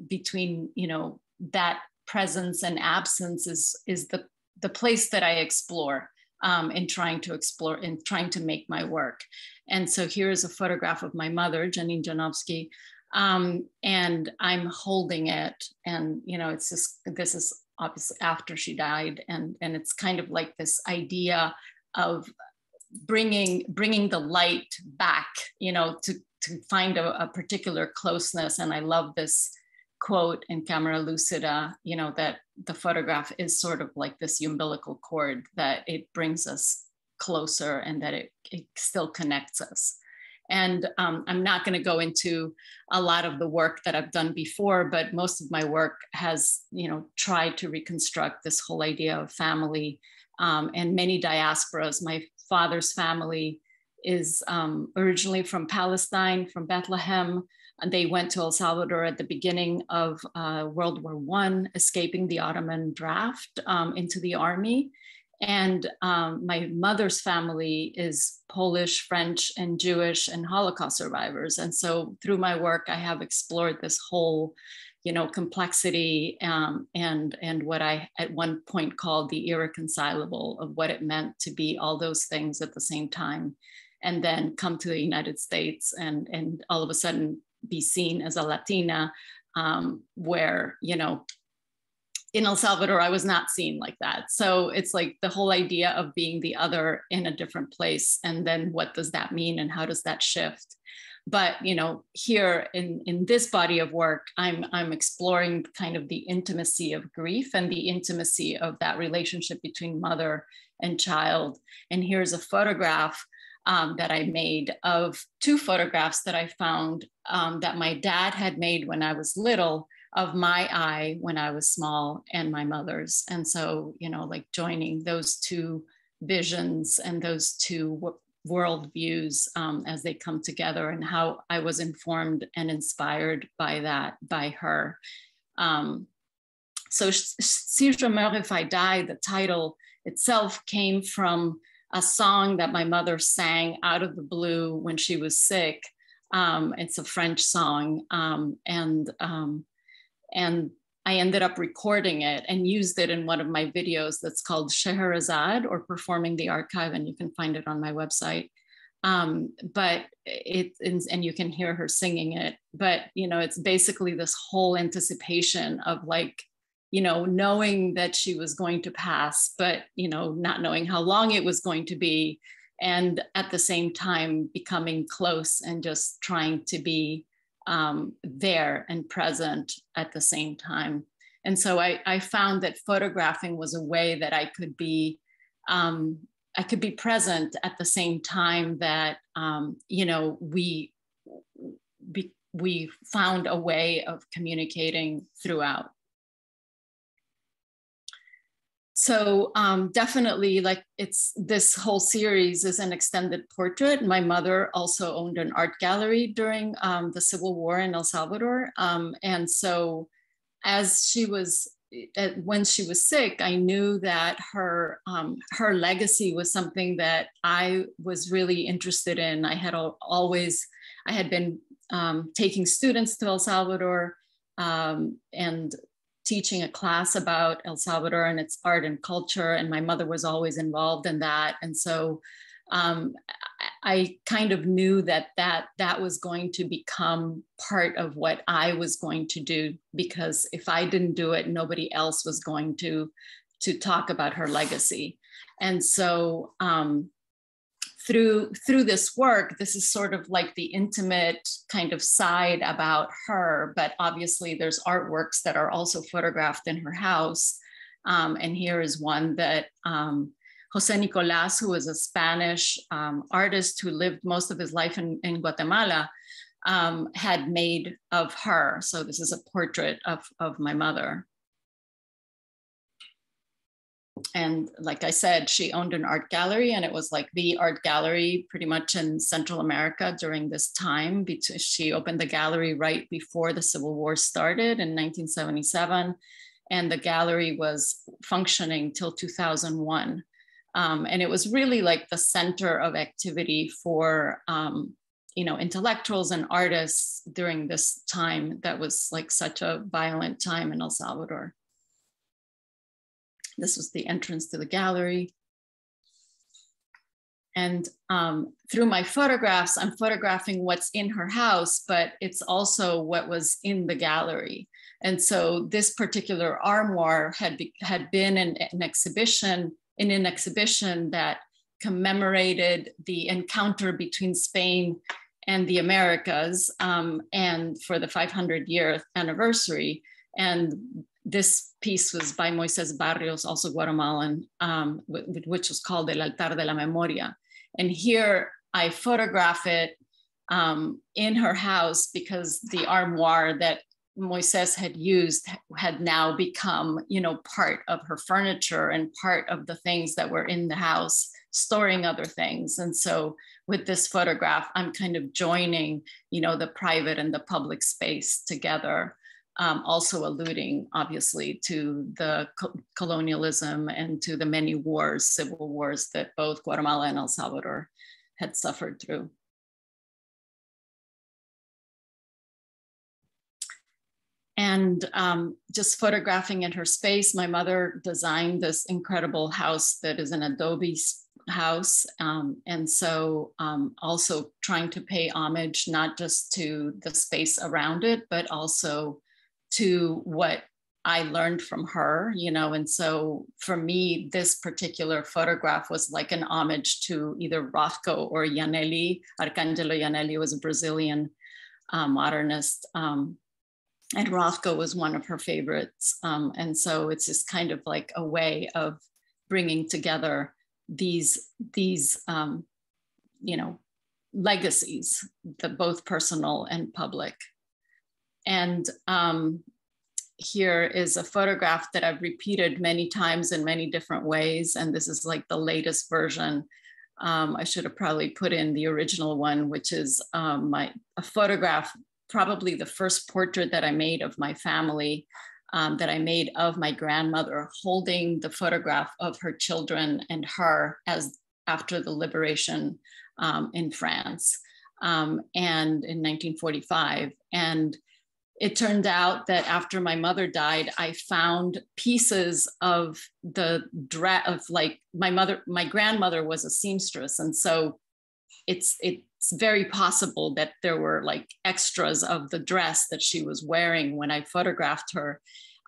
between, you know, that presence and absence is the place that I explore in trying to make my work. And so here's a photograph of my mother, Janine Janowski, and I'm holding it. And, you know, it's just, this is obviously after she died. And it's kind of like this idea of bringing the light back, you know, to find a particular closeness. And I love this quote in Camera Lucida, you know, that the photograph is sort of like this umbilical cord, that it brings us closer and that it still connects us. And I'm not going to go into a lot of the work that I've done before, but most of my work has, you know, tried to reconstruct this whole idea of family and many diasporas. My father's family is originally from Palestine, from Bethlehem. And they went to El Salvador at the beginning of World War I, escaping the Ottoman draft into the army. And my mother's family is Polish, French, and Jewish, and Holocaust survivors. And so through my work, I have explored this whole, you know, complexity and what I at one point called the irreconcilable of what it meant to be all those things at the same time, and then come to the United States and all of a sudden be seen as a Latina, where, you know, in El Salvador, I was not seen like that. So it's like the whole idea of being the other in a different place. And then what does that mean and how does that shift? But, you know, here in this body of work, I'm exploring kind of the intimacy of grief and the intimacy of that relationship between mother and child. And here's a photograph that I made of two photographs that I found that my dad had made when I was little, of my eye when I was small and my mother's. And so, you know, like joining those two visions and those two worldviews as they come together, and how I was informed and inspired by that, by her. So Si je meurs, if I die, the title itself came from a song that my mother sang out of the blue when she was sick. It's a French song. And I ended up recording it and used it in one of my videos that's called Scheherazade, or Performing the Archive, and you can find it on my website. But and you can hear her singing it. But, you know, it's basically this whole anticipation of like knowing that she was going to pass, but, not knowing how long it was going to be. And at the same time, becoming close and just trying to be there and present at the same time. And so I found that photographing was a way that I could be present at the same time that, we found a way of communicating throughout. So definitely, like, this whole series is an extended portrait. My mother also owned an art gallery during the Civil War in El Salvador. And so as when she was sick, I knew that her legacy was something that I was really interested in. I had been taking students to El Salvador and teaching a class about El Salvador and its art and culture, and my mother was always involved in that. And so I kind of knew that was going to become part of what I was going to do, because if I didn't do it, nobody else was going to talk about her legacy. And so through this work, this is sort of like the intimate kind of side about her, but obviously there's artworks that are also photographed in her house. And here is one that Jose Nicolas, who was a Spanish artist who lived most of his life in Guatemala, had made of her. So this is a portrait of my mother. And like I said, she owned an art gallery, and it was like the art gallery pretty much in Central America during this time. She opened the gallery right before the Civil War started in 1977. And the gallery was functioning till 2001. And it was really like the center of activity for, intellectuals and artists during this time that was like such a violent time in El Salvador. This was the entrance to the gallery. And through my photographs, I'm photographing what's in her house, but it's also what was in the gallery. And so this particular armoire had been in an exhibition that commemorated the encounter between Spain and the Americas, and for the 500-year anniversary. And this piece was by Moises Barrios, also Guatemalan, which was called El Altar de la Memoria. And here I photograph it in her house, because the armoire that Moises had used had now become, part of her furniture and part of the things that were in the house, storing other things. And so with this photograph, I'm kind of joining, the private and the public space together. Also alluding, obviously, to the colonialism and to the many wars, civil wars, that both Guatemala and El Salvador had suffered through. And just photographing in her space, my mother designed this incredible house that is an adobe house. And so also trying to pay homage, not just to the space around it, but also to what I learned from her, and so for me, this particular photograph was like an homage to either Rothko or Yaneli. Arcangelo Yaneli was a Brazilian modernist, and Rothko was one of her favorites. And so it's just kind of like a way of bringing together these legacies, both personal and public. And here is a photograph that I've repeated many times in many different ways. And this is like the latest version. I should have probably put in the original one, which is a photograph, probably the first portrait that I made of my family, that I made of my grandmother, holding the photograph of her children and her as after the liberation in France, and in 1945. And it turned out that after my mother died, I found pieces of the dress of, like, my grandmother was a seamstress. And so it's very possible that there were like extras of the dress that she was wearing when I photographed her.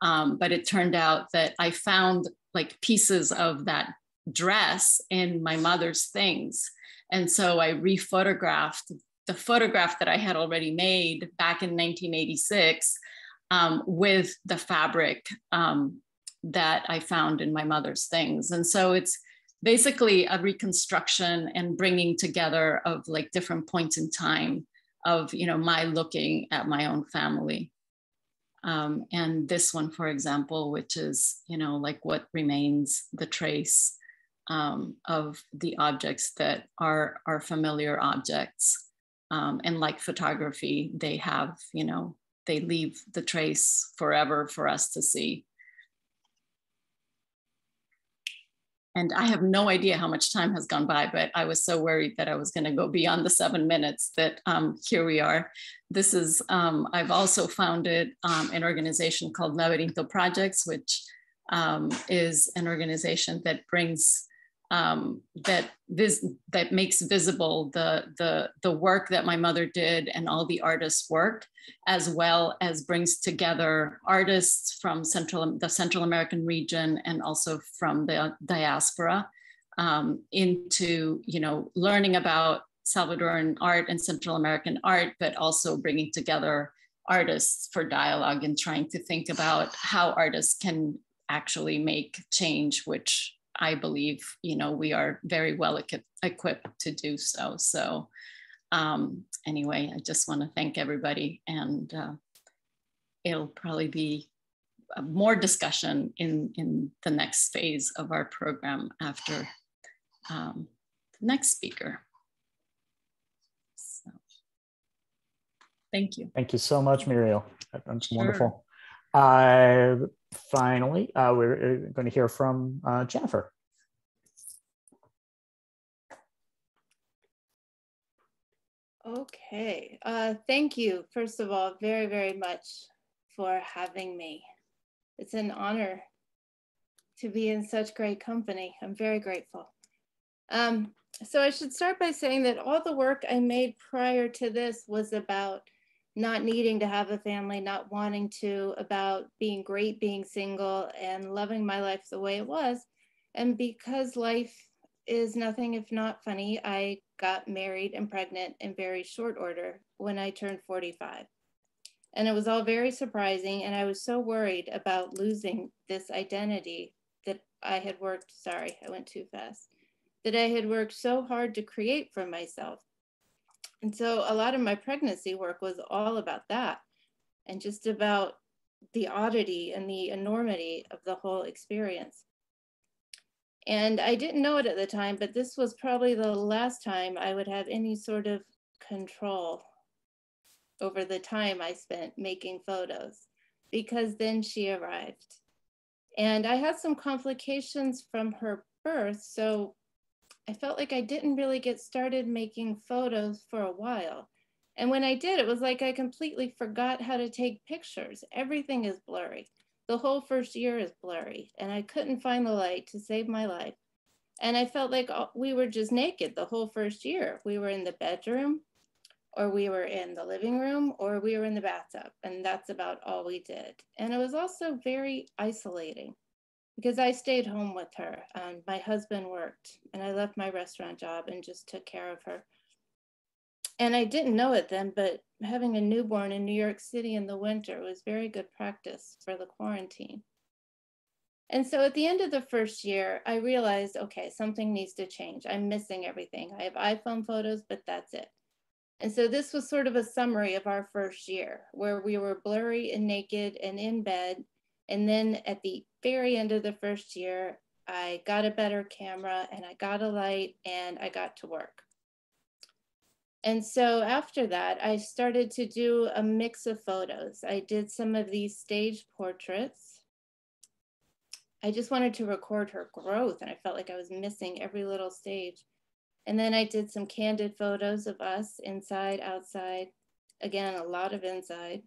But it turned out that I found like pieces of that dress in my mother's things. And so I rephotographed the photograph that I had already made back in 1986 with the fabric that I found in my mother's things. And so it's basically a reconstruction and bringing together of like different points in time of, you know, my looking at my own family. And this one, for example, which is, you know, like what remains, the trace of the objects that are familiar objects. And like photography, they have, you know, they leave the trace forever for us to see. And I have no idea how much time has gone by, but I was so worried that I was going to go beyond the 7 minutes that here we are. This is, I've also founded an organization called Laberinto Projects, which is an organization that brings, that makes visible the work that my mother did and all the artists' work, as well as brings together artists from the Central American region and also from the diaspora into, you know, learning about Salvadoran art and Central American art, but also bringing together artists for dialogue and trying to think about how artists can actually make change, which I believe, you know, we are very well equipped to do so. So anyway, I just want to thank everybody, and it'll probably be more discussion in the next phase of our program after the next speaker. So, thank you. Thank you so much, Muriel. That's Sure. wonderful. Finally, we're going to hear from Jennifer. Okay, thank you, first of all, very, very much for having me. It's an honor to be in such great company. I'm very grateful. So I should start by saying that all the work I made prior to this was about not needing to have a family, not wanting to, about being great, being single, and loving my life the way it was. And because life is nothing if not funny, I got married and pregnant in very short order when I turned 45. And it was all very surprising, and I was so worried about losing this identity that I had worked, sorry, I went too fast, that I had worked so hard to create for myself. And so a lot of my pregnancy work was all about that, and just about the oddity and the enormity of the whole experience. And I didn't know it at the time, but this was probably the last time I would have any sort of control over the time I spent making photos, because then she arrived. And I had some complications from her birth, so I felt like I didn't really get started making photos for a while. And when I did, it was like I completely forgot how to take pictures. Everything is blurry. The whole first year is blurry, and I couldn't find the light to save my life. And I felt like we were just naked the whole first year. We were in the bedroom, or we were in the living room, or we were in the bathtub, and that's about all we did. And it was also very isolating, because I stayed home with her. My husband worked, and I left my restaurant job and just took care of her. And I didn't know it then, but having a newborn in New York City in the winter was very good practice for the quarantine. And so at the end of the first year, I realized, okay, something needs to change. I'm missing everything. I have iPhone photos, but that's it. And so this was sort of a summary of our first year, where we were blurry and naked and in bed. And then at the very end of the first year, I got a better camera and I got a light and I got to work. And so after that, I started to do a mix of photos. I did some of these stage portraits. I just wanted to record her growth, and I felt like I was missing every little stage. And then I did some candid photos of us inside, outside. Again, a lot of inside.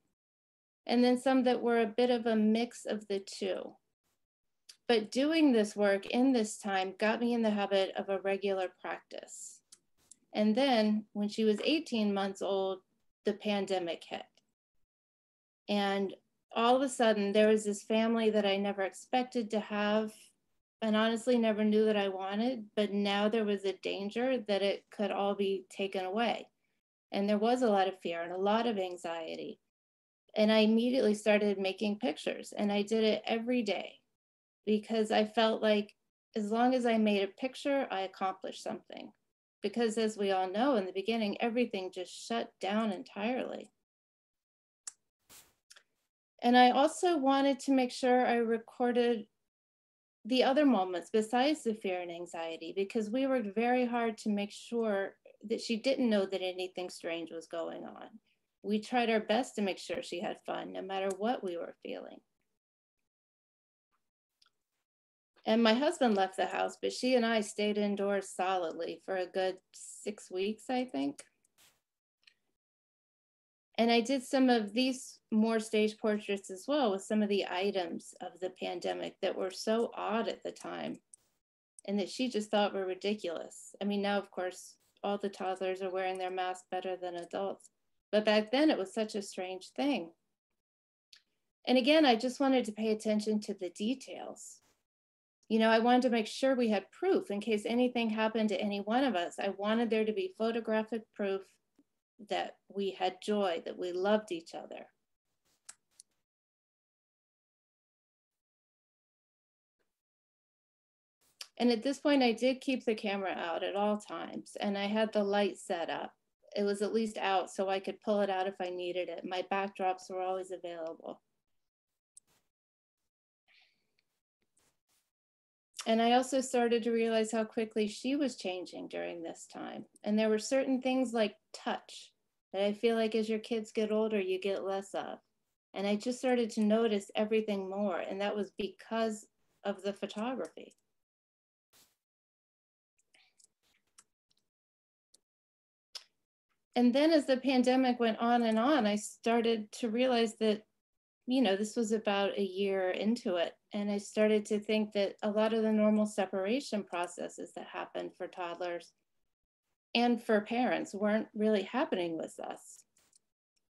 And then some that were a bit of a mix of the two. But doing this work in this time got me in the habit of a regular practice. And then when she was 18 months old, the pandemic hit. And all of a sudden there was this family that I never expected to have, and honestly never knew that I wanted, but now there was a danger that it could all be taken away. And there was a lot of fear and a lot of anxiety. And I immediately started making pictures, and I did it every day because I felt like as long as I made a picture, I accomplished something. Because as we all know, in the beginning, everything just shut down entirely. And I also wanted to make sure I recorded the other moments besides the fear and anxiety, because we worked very hard to make sure that she didn't know that anything strange was going on. We tried our best to make sure she had fun, no matter what we were feeling. And my husband left the house, but she and I stayed indoors solidly for a good 6 weeks, I think. And I did some of these more stage portraits as well with some of the items of the pandemic that were so odd at the time and that she just thought were ridiculous. I mean, now, of course, all the toddlers are wearing their masks better than adults. But back then it was such a strange thing. And again, I just wanted to pay attention to the details. You know, I wanted to make sure we had proof in case anything happened to any one of us. I wanted there to be photographic proof that we had joy, that we loved each other. And at this point, I did keep the camera out at all times, and I had the light set up. It was at least out so I could pull it out if I needed it. My backdrops were always available. And I also started to realize how quickly she was changing during this time. And there were certain things like touch that I feel like as your kids get older, you get less of. And I just started to notice everything more. And that was because of the photography. And then as the pandemic went on and on, I started to realize that, you know, this was about a year into it. And I started to think that a lot of the normal separation processes that happen for toddlers and for parents weren't really happening with us.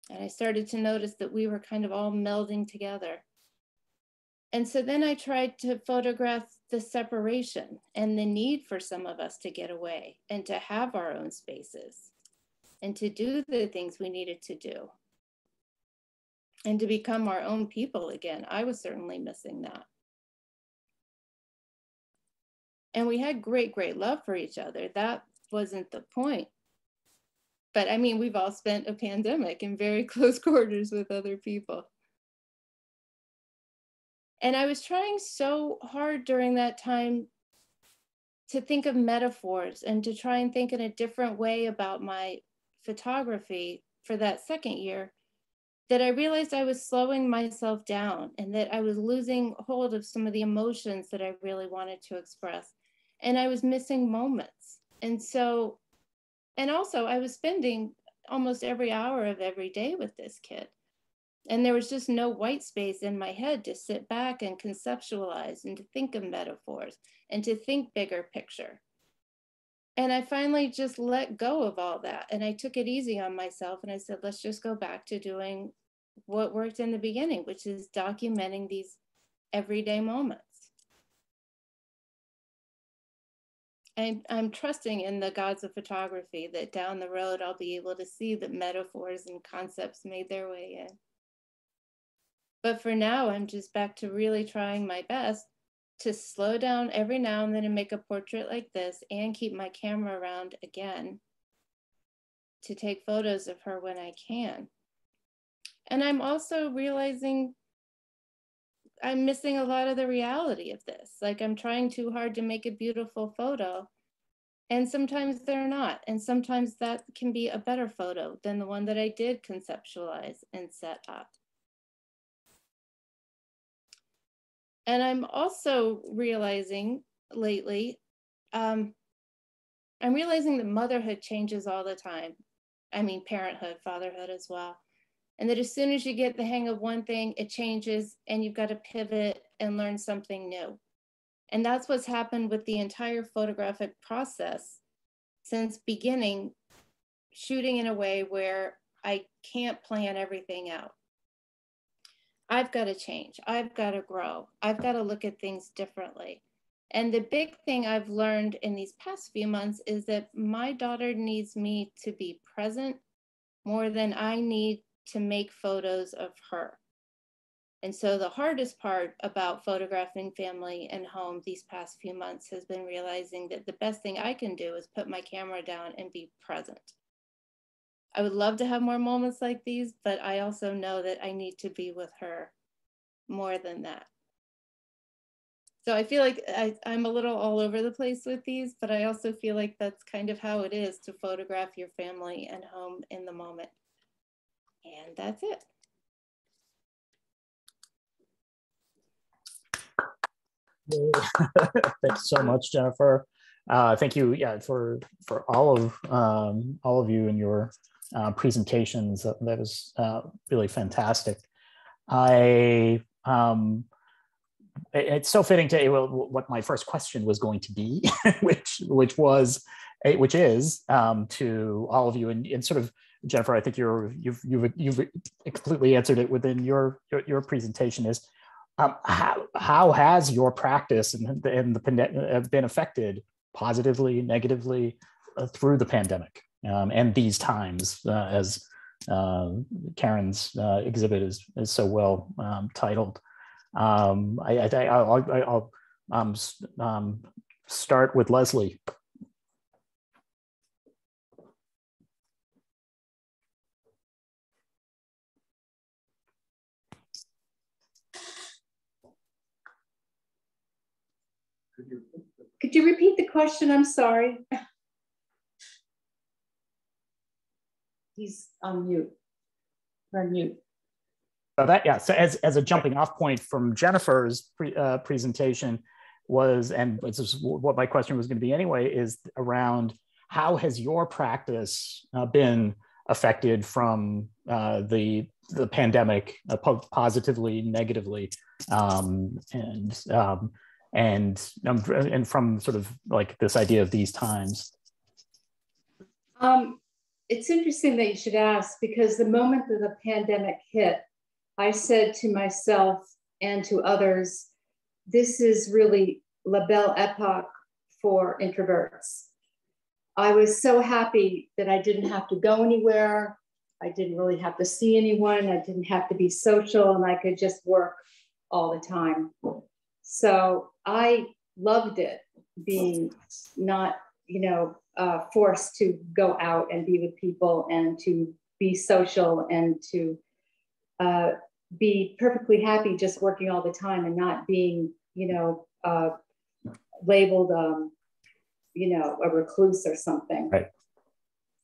And I started to notice that we were kind of all melding together. And so then I tried to photograph the separation and the need for some of us to get away and to have our own spaces and to do the things we needed to do and to become our own people again. I was certainly missing that. And we had great, great love for each other. That wasn't the point. But I mean, we've all spent a pandemic in very close quarters with other people. And I was trying so hard during that time to think of metaphors and to try and think in a different way about my photography for that second year, that I realized I was slowing myself down and that I was losing hold of some of the emotions that I really wanted to express. And I was missing moments. And so, and also I was spending almost every hour of every day with this kid. And there was just no white space in my head to sit back and conceptualize and to think of metaphors and to think bigger picture. And I finally just let go of all that. And I took it easy on myself. And I said, let's just go back to doing what worked in the beginning, which is documenting these everyday moments. And I'm trusting in the gods of photography that down the road, I'll be able to see that metaphors and concepts made their way in. But for now, I'm just back to really trying my best to slow down every now and then and make a portrait like this and keep my camera around again to take photos of her when I can. And I'm also realizing I'm missing a lot of the reality of this. Like I'm trying too hard to make a beautiful photo and sometimes they're not. And sometimes that can be a better photo than the one that I did conceptualize and set up. And I'm also realizing lately, I'm realizing that motherhood changes all the time. I mean, parenthood, fatherhood as well. And that as soon as you get the hang of one thing, it changes and you've got to pivot and learn something new. And that's what's happened with the entire photographic process since beginning shooting in a way where I can't plan everything out. I've got to change. I've got to grow. I've got to look at things differently. And the big thing I've learned in these past few months is that my daughter needs me to be present more than I need to make photos of her. And so the hardest part about photographing family and home these past few months has been realizing that the best thing I can do is put my camera down and be present. I would love to have more moments like these, but I also know that I need to be with her more than that. So I feel like I'm a little all over the place with these, but I also feel like that's kind of how it is to photograph your family and home in the moment. And that's it. Thanks so much, Jennifer. Thank you, for all of you and your presentations. That was really fantastic. It's so fitting to what my first question was going to be, which is to all of you, and sort of, Jennifer, I think you've completely answered it within your presentation. Is how has your practice and the pandemic been affected positively, negatively through the pandemic and these times, as Keren's exhibit is so well titled. I'll start with Leslie. Could you repeat the question? I'm sorry. He's on mute. We're on mute. So as a jumping off point from Jennifer's presentation and this is what my question was going to be anyway, is around how has your practice been affected from the pandemic, positively, negatively, and from sort of like this idea of these times? It's interesting that you should ask, because the moment that the pandemic hit, I said to myself and to others, this is really la belle époque for introverts. I was so happy that I didn't have to go anywhere. I didn't really have to see anyone. I didn't have to be social, and I could just work all the time. So I loved it, being not, forced to go out and be with people and to be social and to be perfectly happy just working all the time and not being, labeled, a recluse or something. Right.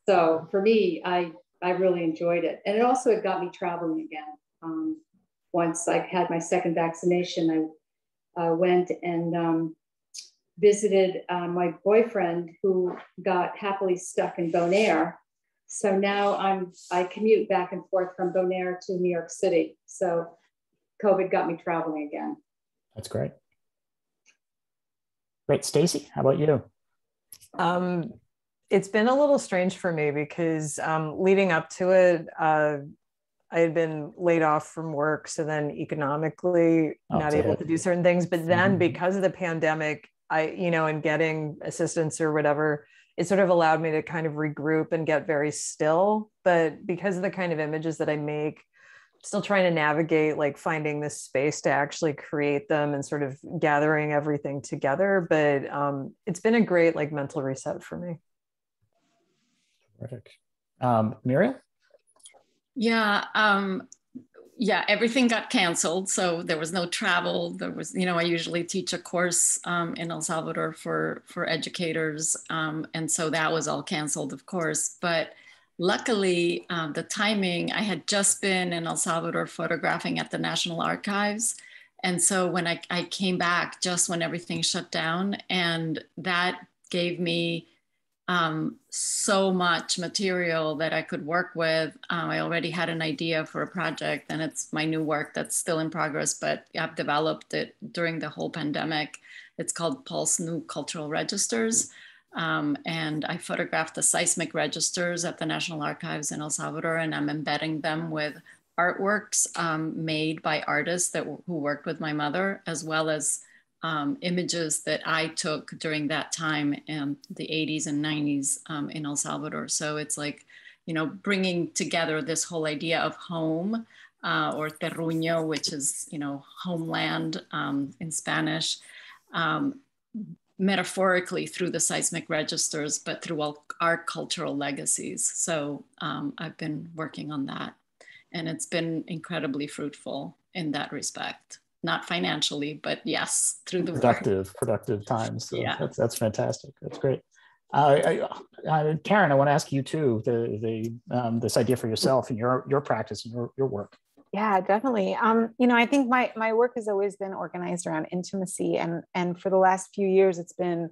So for me, I really enjoyed it. And it also got me traveling again. Once I had my second vaccination, I went and visited my boyfriend, who got happily stuck in Bonaire. So now I commute back and forth from Bonaire to New York City. So COVID got me traveling again. That's great. Great. Stacy, how about you? It's been a little strange for me because leading up to it, I had been laid off from work. So then economically not able to do certain things. But then because of the pandemic, and getting assistance or whatever, it sort of allowed me to kind of regroup and get very still. But because of the kind of images that I make, still trying to navigate, like finding this space to actually create them and sort of gathering everything together. But it's been a great mental reset for me. Terrific. Muriel? Yeah, everything got canceled. So there was no travel. There was, I usually teach a course in El Salvador for educators. And so that was all canceled, of course. But luckily, the timing, I had just been in El Salvador photographing at the National Archives. And so when I came back, just when everything shut down, and that gave me so much material that I could work with. I already had an idea for a project, and it's my new work that's still in progress, but I've developed it during the whole pandemic. It's called Pulse New Cultural Registers. And I photographed the seismic registers at the National Archives in El Salvador, and I'm embedding them with artworks made by artists who worked with my mother, as well as images that I took during that time in the 80s and 90s in El Salvador. So it's like, you know, bringing together this whole idea of home or terruño, which is, you know, homeland in Spanish, metaphorically through the seismic registers, but through all our cultural legacies. So I've been working on that, and it's been incredibly fruitful in that respect. Not financially, but yes, through the productive times. So yeah, that's fantastic. That's great. Keren, I want to ask you too, this idea for yourself and your practice and your work. Yeah, definitely. You know, I think my work has always been organized around intimacy, and for the last few years, it's been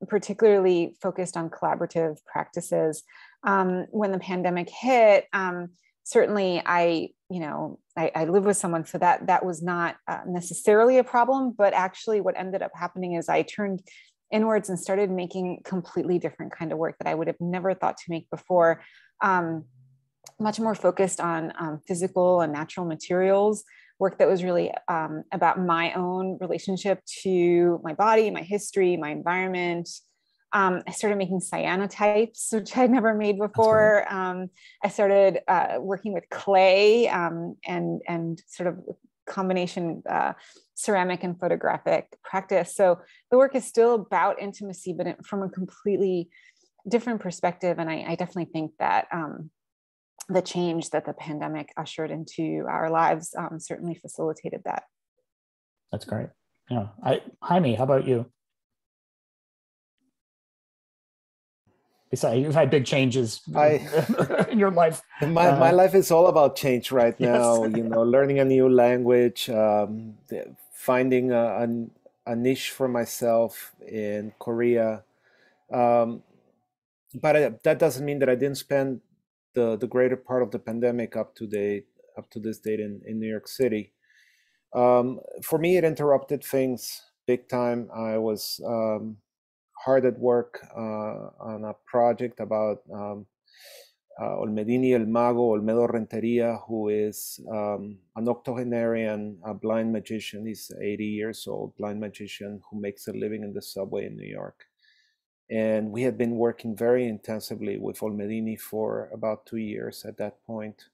particularly focused on collaborative practices. When the pandemic hit, certainly I live with someone, so that was not necessarily a problem, but actually what ended up happening is I turned inwards and started making completely different kind of work that I would have never thought to make before. Much more focused on physical and natural materials, work that was really about my own relationship to my body, my history, my environment. I started making cyanotypes, which I'd never made before. I started working with clay and sort of combination ceramic and photographic practice. So the work is still about intimacy, but from a completely different perspective. And I definitely think that the change that the pandemic ushered into our lives certainly facilitated that. That's great. Yeah. Jaime, how about you? Besides, you've had big changes in your life. My life is all about change right now. Yes. You know, learning a new language, finding a niche for myself in Korea. But that doesn't mean that I didn't spend the greater part of the pandemic up to this date in New York City. For me, it interrupted things big time. I was hard at work on a project about Olmedini El Mago, Olmedo Renteria, who is an octogenarian, a blind magician. He's 80 years old, blind magician who makes a living in the subway in New York. And we had been working very intensively with Olmedini for about 2 years at that point.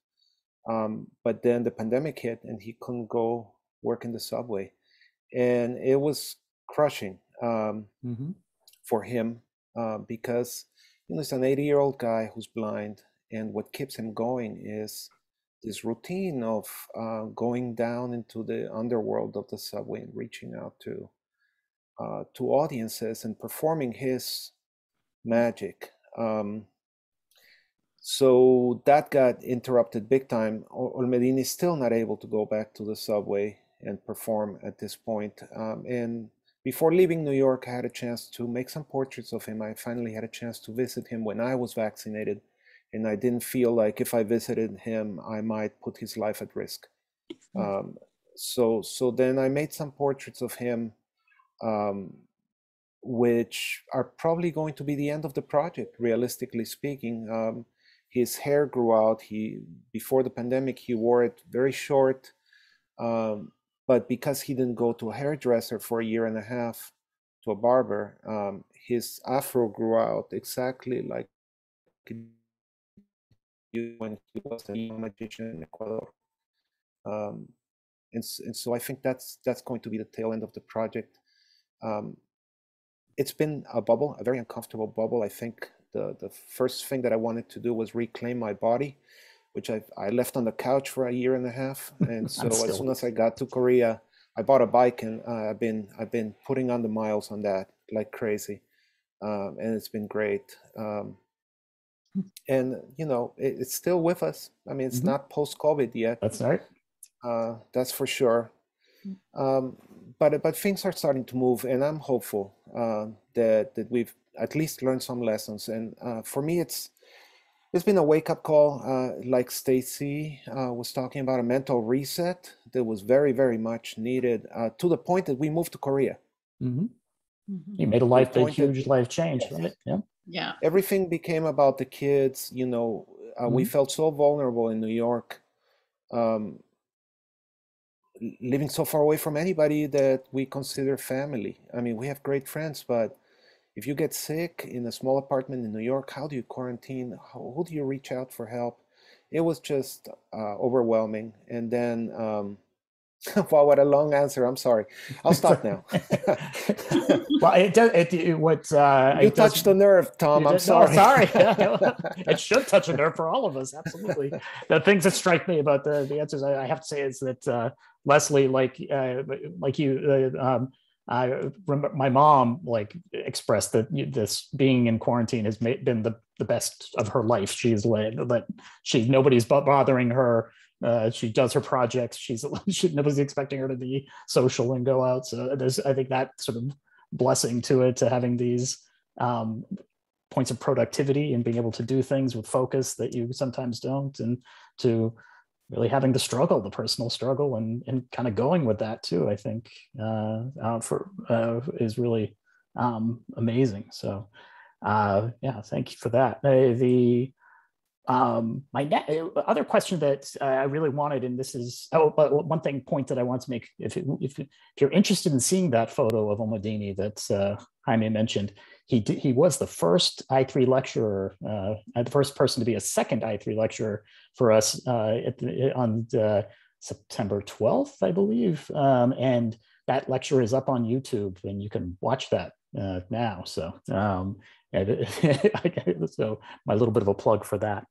But then the pandemic hit and he couldn't go work in the subway. And it was crushing for him because he's an 80-year-old guy who's blind. And what keeps him going is this routine of going down into the underworld of the subway and reaching out to audiences and performing his magic. So that got interrupted big time. Olmedini is still not able to go back to the subway and perform at this point. And before leaving New York, I had a chance to make some portraits of him. I finally had a chance to visit him when I was vaccinated, and I didn't feel like if I visited him, I might put his life at risk. So then I made some portraits of him, which are probably going to be the end of the project, realistically speaking. His hair grew out. Before the pandemic, he wore it very short. But because he didn't go to a hairdresser for 1.5 years, to a barber, his afro grew out exactly like when he was a young magician in Ecuador. And so I think that's going to be the tail end of the project. It's been a bubble, a very uncomfortable bubble. I think the first thing that I wanted to do was reclaim my body, which I left on the couch for 1.5 years. And so as soon as I got to Korea, I bought a bike, and I've been putting on the miles on that like crazy. And it's been great. And it's still with us. I mean, it's not post-COVID yet. That's right. That's for sure. But things are starting to move, and I'm hopeful that we've at least learned some lessons. And for me, it's been a wake-up call, like Stacy was talking about, a mental reset that was very, very much needed, to the point that we moved to Korea. You made a huge life change, right? Yeah. Everything became about the kids. We felt so vulnerable in New York living so far away from anybody that we consider family. I mean, we have great friends, but if you get sick in a small apartment in New York, how do you quarantine? Who do you reach out for help? It was just overwhelming. And then, wow, what a long answer. I'm sorry. I'll stop now. Well, it does. You touched the nerve, Tom. I'm sorry. No, sorry. It should touch a nerve for all of us. Absolutely. The things that strike me about the answers, I have to say, is that Leslie, like you, I remember my mom expressed that this being in quarantine has been the best of her life. She's that nobody's bothering her. She does her projects. Nobody's expecting her to be social and go out. So I think that sort of blessing to it, to having these points of productivity and being able to do things with focus that you sometimes don't, and to really having the personal struggle, and kind of going with that too, I think is really amazing. So yeah, thank you for that. My other question that I really wanted, and this is one point that I want to make, if you're interested in seeing that photo of Omodini that Jaime mentioned, he was the first I3 lecturer, the first person to be a second I3 lecturer for us on September 12th, I believe, and that lecture is up on YouTube, and you can watch that now. So so my little bit of a plug for that.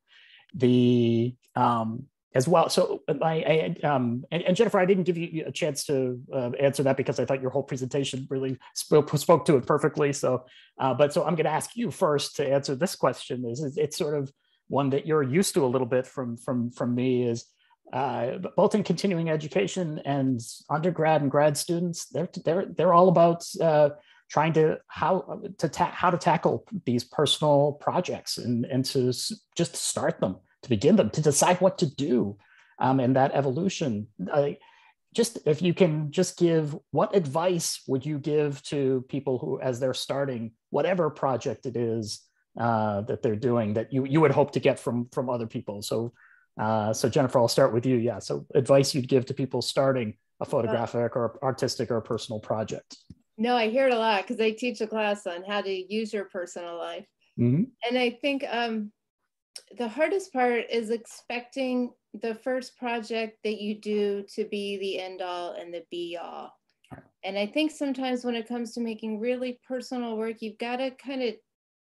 As well. So and Jennifer, I didn't give you a chance to answer that because I thought your whole presentation really spoke to it perfectly. So, but I'm going to ask you first to answer this question. It's sort of one that you're used to a little bit from me, is both in continuing education and undergrad and grad students, they're all about trying to how to tackle these personal projects and to just start them, to begin them, to decide what to do, and that evolution. Just if you can just give, what advice would you give to people who, as they're starting whatever project it is that they're doing, that you would hope to get from other people? So Jennifer, I'll start with you. Yeah. So advice you'd give to people starting a photographic or artistic or personal project. No, I hear it a lot because I teach a class on how to use your personal life. Mm-hmm. And I think the hardest part is expecting the first project that you do to be the end all and the be all. And I think sometimes when it comes to making really personal work, you've got to kind of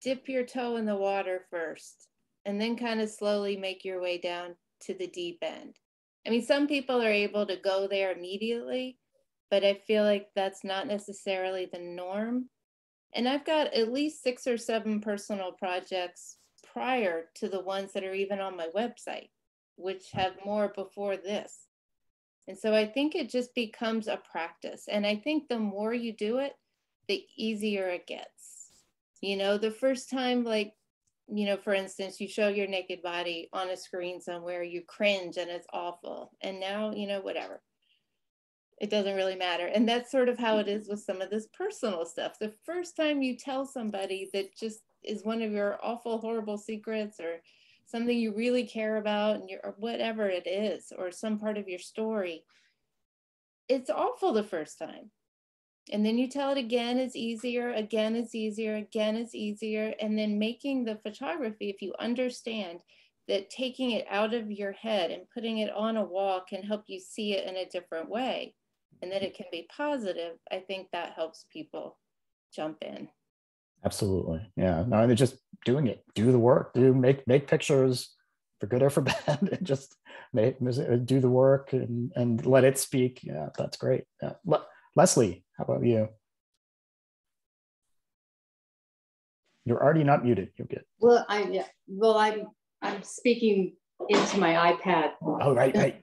dip your toe in the water first, and then kind of slowly make your way down to the deep end. I mean, some people are able to go there immediately, but I feel like that's not necessarily the norm. And I've got at least 6 or 7 personal projects prior to the ones that are even on my website, which have more before this. And so I think it just becomes a practice. And I think the more you do it, the easier it gets. You know, the first time, like, you know, for instance, you show your naked body on a screen somewhere, you cringe and it's awful. And now, you know, whatever. It doesn't really matter. And that's sort of how it is with some of this personal stuff. The first time you tell somebody that just is one of your awful, horrible secrets, or something you really care about, and or whatever it is, or some part of your story, it's awful the first time. And then you tell it again, it's easier, again, it's easier, again, it's easier. And then making the photography, if you understand that taking it out of your head and putting it on a wall can help you see it in a different way, and that it can be positive, I think that helps people jump in. Absolutely. Yeah. No, they're just doing it. Do the work. Make pictures, for good or for bad, and just do the work and let it speak. Yeah, that's great. Yeah. Leslie, how about you? You're already not muted. You're good. Well, I'm speaking into my iPad. Oh, right.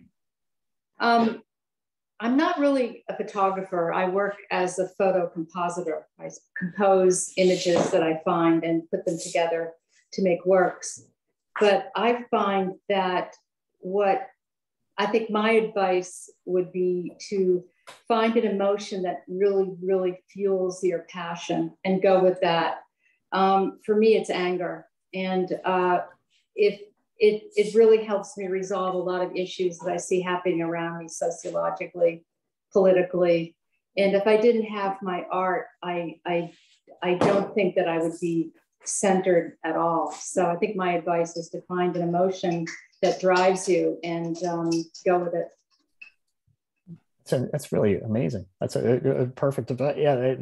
I'm not really a photographer. I work as a photo compositor. I compose images that I find and put them together to make works. But I find that what I think my advice would be to find an emotion that really, really fuels your passion and go with that. For me, it's anger. And if it really helps me resolve a lot of issues that I see happening around me sociologically, politically. And if I didn't have my art, I don't think that I would be centered at all. So I think my advice is to find an emotion that drives you and go with it. So that's really amazing. That's a perfect advice. Yeah,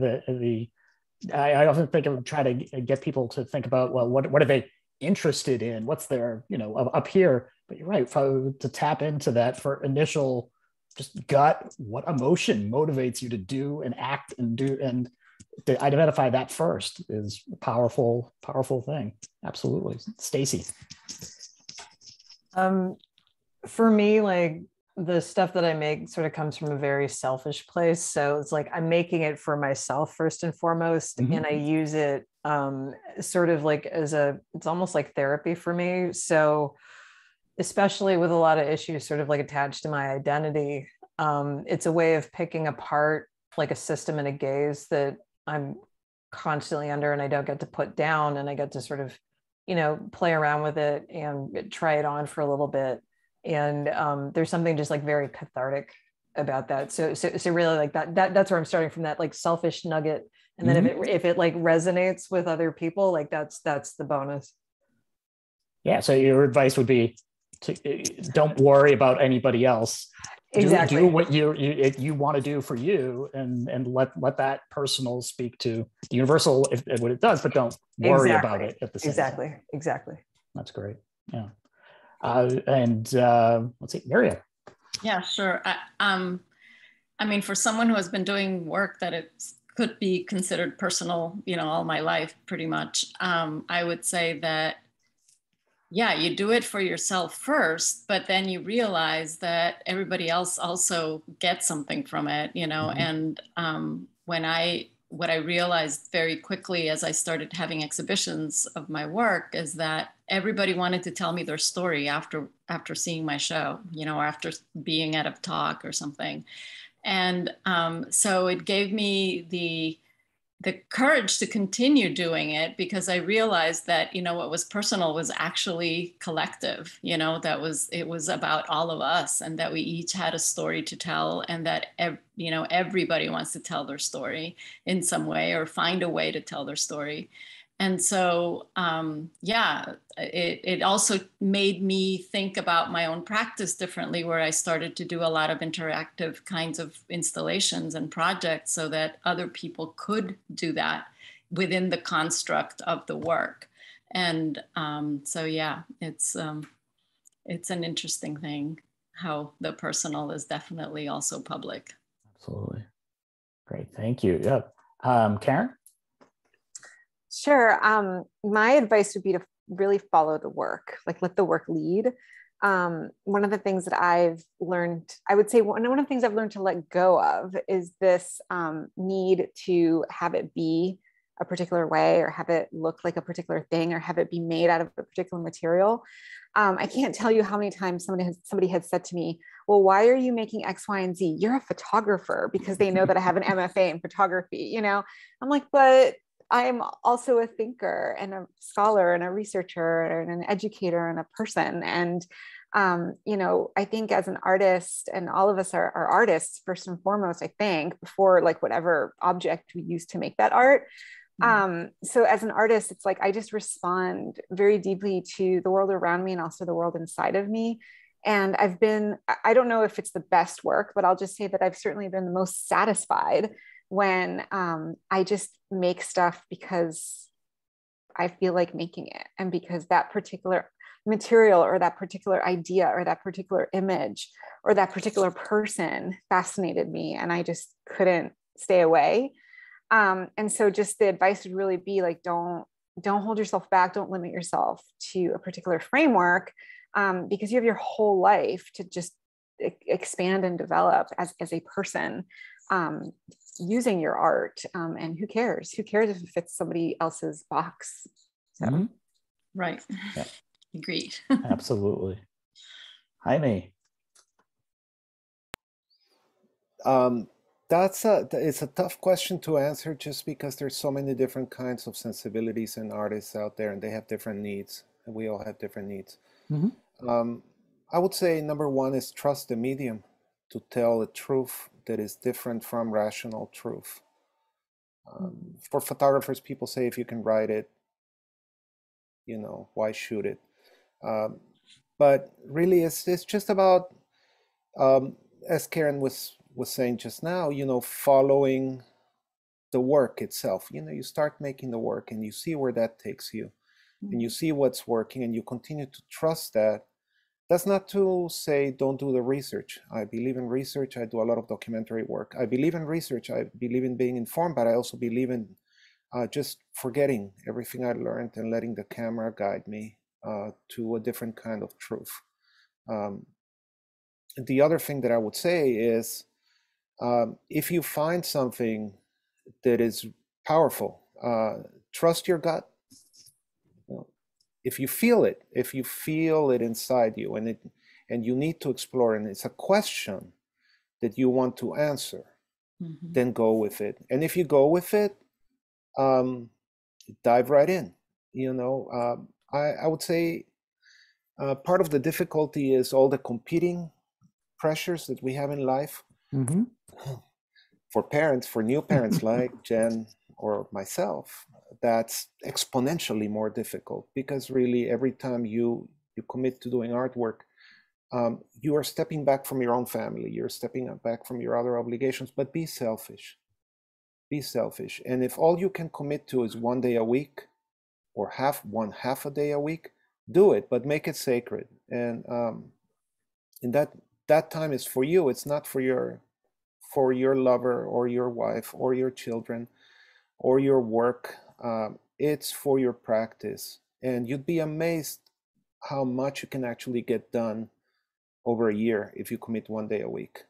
I often think of try to get people to think about, well, what are they interested in? What's their, up here? But you're right, to tap into that for initial just gut, what emotion motivates you to do and act and do, and to identify that first is a powerful thing. Absolutely. Stacy. For me, like, the stuff that I make sort of comes from a very selfish place. So it's like I'm making it for myself first and foremost, and I use it sort of like it's almost like therapy for me. So especially with a lot of issues sort of like attached to my identity, it's a way of picking apart like a system and a gaze that I'm constantly under and I don't get to put down, and I get to sort of, play around with it and try it on for a little bit. And there's something just like very cathartic about that. So really like that's where I'm starting from, that like selfish nugget. And then if it like resonates with other people, like that's the bonus. Yeah. So your advice would be don't worry about anybody else. Exactly. Do what you want to do for you, and let that personal speak to the universal if what it does, but don't worry about it at the same time. Exactly. That's great. Yeah. Let's see, Miriam. Yeah, sure. I mean, for someone who has been doing work that it could be considered personal, all my life, pretty much, I would say that, yeah, you do it for yourself first, but then you realize that everybody else also gets something from it, and what I realized very quickly as I started having exhibitions of my work is that everybody wanted to tell me their story after seeing my show, or after being at a talk or something. And so it gave me the courage to continue doing it, because I realized that, what was personal was actually collective, it was about all of us, and that we each had a story to tell, and that, everybody wants to tell their story in some way or find a way to tell their story. And so, it also made me think about my own practice differently, where I started to do a lot of interactive kinds of installations and projects so that other people could do that within the construct of the work. And so, yeah, it's an interesting thing how the personal is definitely also public. Absolutely. Great. Thank you. Yeah. Keren? Sure. My advice would be to really follow the work, like let the work lead. One of the things that I've learned, I would say one of the things I've learned to let go of is this need to have it be a particular way, or have it look like a particular thing, or have it be made out of a particular material. I can't tell you how many times somebody has said to me, well, why are you making X, Y, and Z? You're a photographer, because they know that I have an MFA in photography, I'm like, but I'm also a thinker and a scholar and a researcher and an educator and a person. And, I think as an artist, and all of us are artists first and foremost, I think, before like whatever object we use to make that art. So as an artist, it's like, I just respond very deeply to the world around me and also the world inside of me. And I don't know if it's the best work, but I'll just say that I've certainly been the most satisfied when I just make stuff because I feel like making it, and because that particular material or that particular idea or that particular image or that particular person fascinated me, and I just couldn't stay away. And so just the advice would really be like, don't hold yourself back, don't limit yourself to a particular framework, because you have your whole life to just expand and develop as a person, using your art. And who cares if it fits somebody else's box? So. Right. Yeah. Agreed. Absolutely. Jaime. It's a tough question to answer, just because there's so many different kinds of sensibilities and artists out there, and they have different needs, and we all have different needs. I would say number one is trust the medium to tell a truth that is different from rational truth. For photographers, people say if you can write it, you know, why shoot it? But really, it's just about, as Keren was saying just now, you know, following the work itself. You know, you start making the work and you see where that takes you, and you see what's working, and you continue to trust that. That's not to say don't do the research. I believe in research. I do a lot of documentary work. I believe in research. I believe in being informed, but I also believe in just forgetting everything I learned and letting the camera guide me to a different kind of truth. The other thing that I would say is, if you find something that is powerful, trust your gut. If you feel it inside you, and you need to explore, and it's a question that you want to answer, then go with it. And if you go with it, dive right in. You know, I would say part of the difficulty is all the competing pressures that we have in life. For parents, for new parents like Jen or myself, that's exponentially more difficult, because really every time you commit to doing artwork, you are stepping back from your own family, you're stepping back from your other obligations. But be selfish. Be selfish. And if all you can commit to is 1 day a week or half a day a week, do it, but make it sacred. And that time is for you. It's not for your lover or your wife or your children or your work. It's for your practice. And you'd be amazed how much you can actually get done over a year if you commit 1 day a week.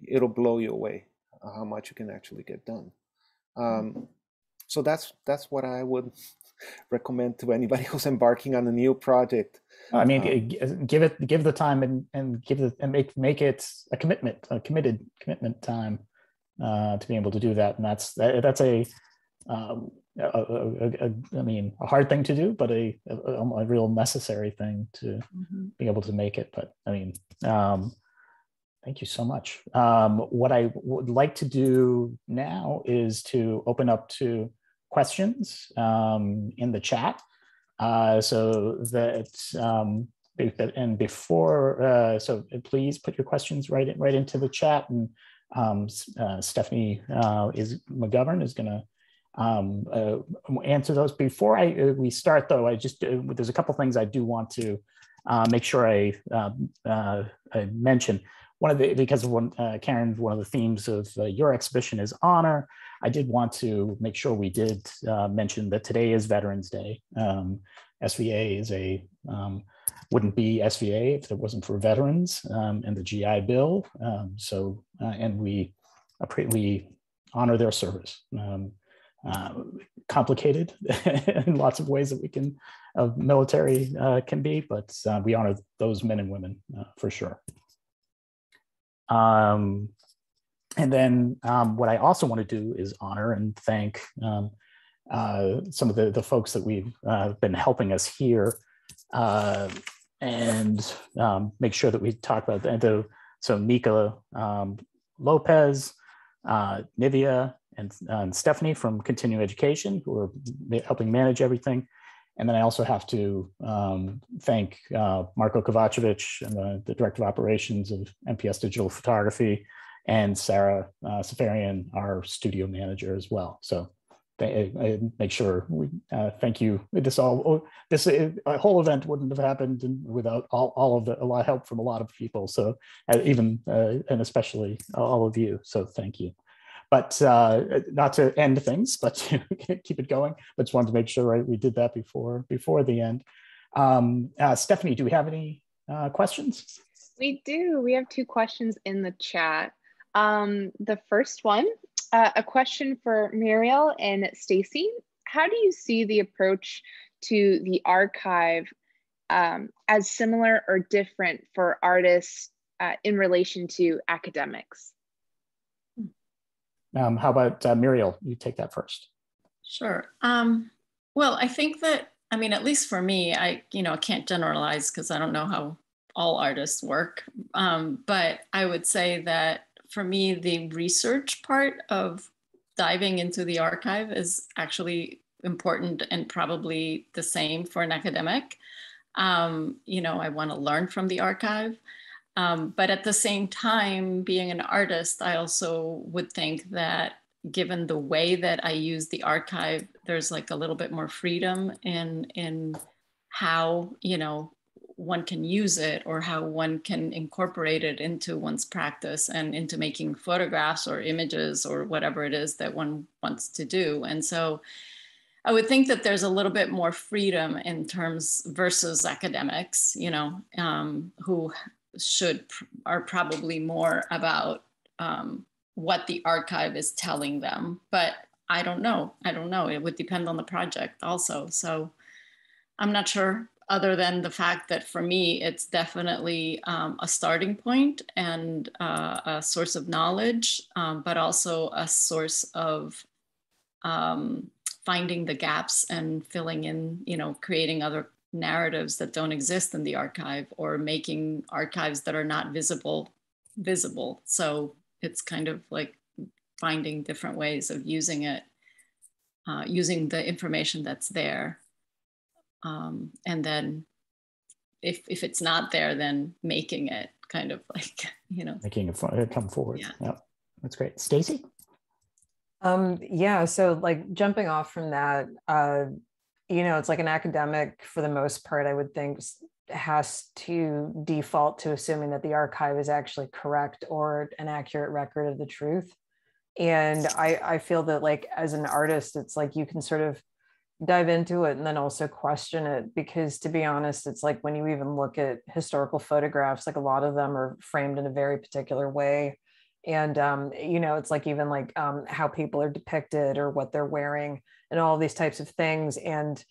It'll blow you away how much you can actually get done. So that's what I would recommend to anybody who's embarking on a new project. I mean, give the time and make it a committed commitment time to be able to do that. And that's I mean, a hard thing to do, but a real necessary thing to be able to make it. But I mean, thank you so much. What I would like to do now is to open up to questions in the chat. So please put your questions right into the chat, and Stephanie McGovern is going to answer those. Before we start, though, there's a couple things I do want to make sure I mention. Because Keren, one of the themes of your exhibition is honor. I did want to make sure we did mention that today is Veterans Day. SVA wouldn't be SVA if it wasn't for veterans and the GI Bill. And we honor their service. Complicated in lots of ways that military can be, but we honor those men and women for sure. And then what I also want to do is honor and thank some of the folks that we've been helping us here, and make sure that we talk about that. So Mika Lopez, Nivea, and Stephanie from Continuing Education, who are helping manage everything. And then I also have to thank Marko Kovacevic, the Director of Operations of MPS Digital Photography, and Sarah Safarian, our studio manager as well. So I make sure we thank you. A whole event wouldn't have happened without a lot of help from a lot of people. So even and especially all of you. So thank you. But not to end things, but to keep it going. But just wanted to make sure we did that before the end. Stephanie, do we have any questions? We do. We have 2 questions in the chat. The first one, a question for Muriel and Stacy. How do you see the approach to the archive as similar or different for artists in relation to academics? How about Muriel? You take that first. Sure. Well, I think that I mean, at least for me, I can't generalize because I don't know how all artists work. But I would say that for me, the research part of diving into the archive is actually important and probably the same for an academic. I want to learn from the archive. But at the same time, being an artist, I also would think that given the way that I use the archive, there's like a little bit more freedom in how, one can use it or how one can incorporate it into one's practice and into making photographs or images or whatever it is that one wants to do. And so I would think that there's a little bit more freedom in terms versus academics, who are probably more about what the archive is telling them. But I don't know. It would depend on the project also. So I'm not sure, other than the fact that for me, it's definitely a starting point and a source of knowledge, but also a source of finding the gaps and filling in, creating other narratives that don't exist in the archive or making archives that are not visible. So it's kind of like finding different ways of using it, using the information that's there. And then if it's not there, then making it kind of like, Making it come forward. Yeah. That's great. Stacy? Yeah, so like jumping off from that, it's like an academic for the most part, I would think, has to default to assuming that the archive is actually correct or an accurate record of the truth. And I feel that like as an artist, it's like you can sort of dive into it and then also question it, because to be honest, it's like when you even look at historical photographs, like a lot of them are framed in a very particular way. And, it's like even like how people are depicted or what they're wearing and all these types of things. And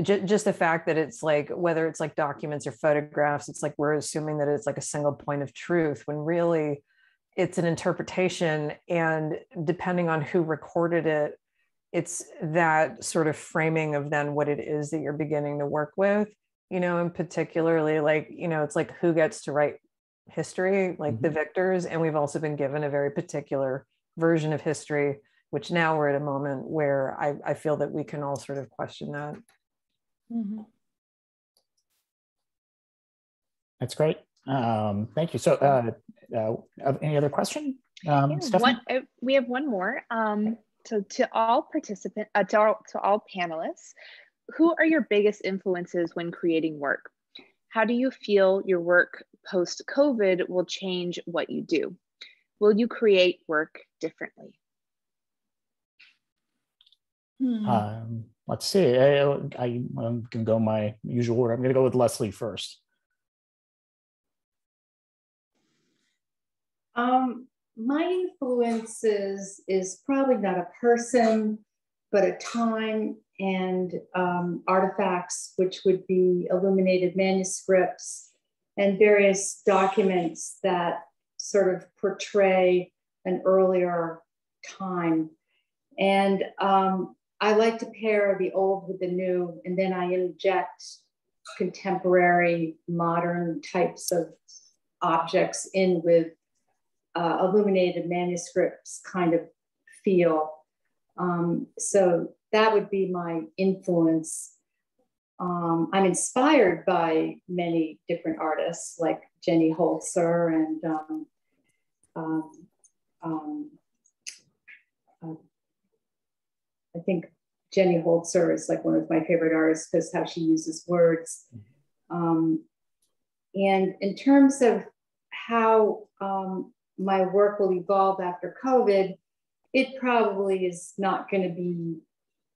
just the fact that it's like, whether it's like documents or photographs, it's like we're assuming that it's like a single point of truth when really it's an interpretation. And depending on who recorded it, it's that sort of framing of then what it is that you're beginning to work with, and particularly like, it's like who gets to write history, like the victors. And we've also been given a very particular version of history, which now we're at a moment where I feel that we can all sort of question that. Mm-hmm. That's great. Thank you. So any other question? We have one more. So to all participants, to all panelists, who are your biggest influences when creating work? How do you feel your work post-COVID will change what you do? Will you create work differently? Let's see. I'm going to go my usual order. I'm going to go with Leslie first. My influences is probably not a person, but a time and artifacts, which would be illuminated manuscripts and various documents that sort of portray an earlier time. And I like to pair the old with the new, and then I inject contemporary, modern types of objects in with illuminated manuscripts kind of feel. So that would be my influence. I'm inspired by many different artists like Jenny Holzer and I think Jenny Holzer is like one of my favorite artists because how she uses words. And in terms of how my work will evolve after COVID, it probably is not going to be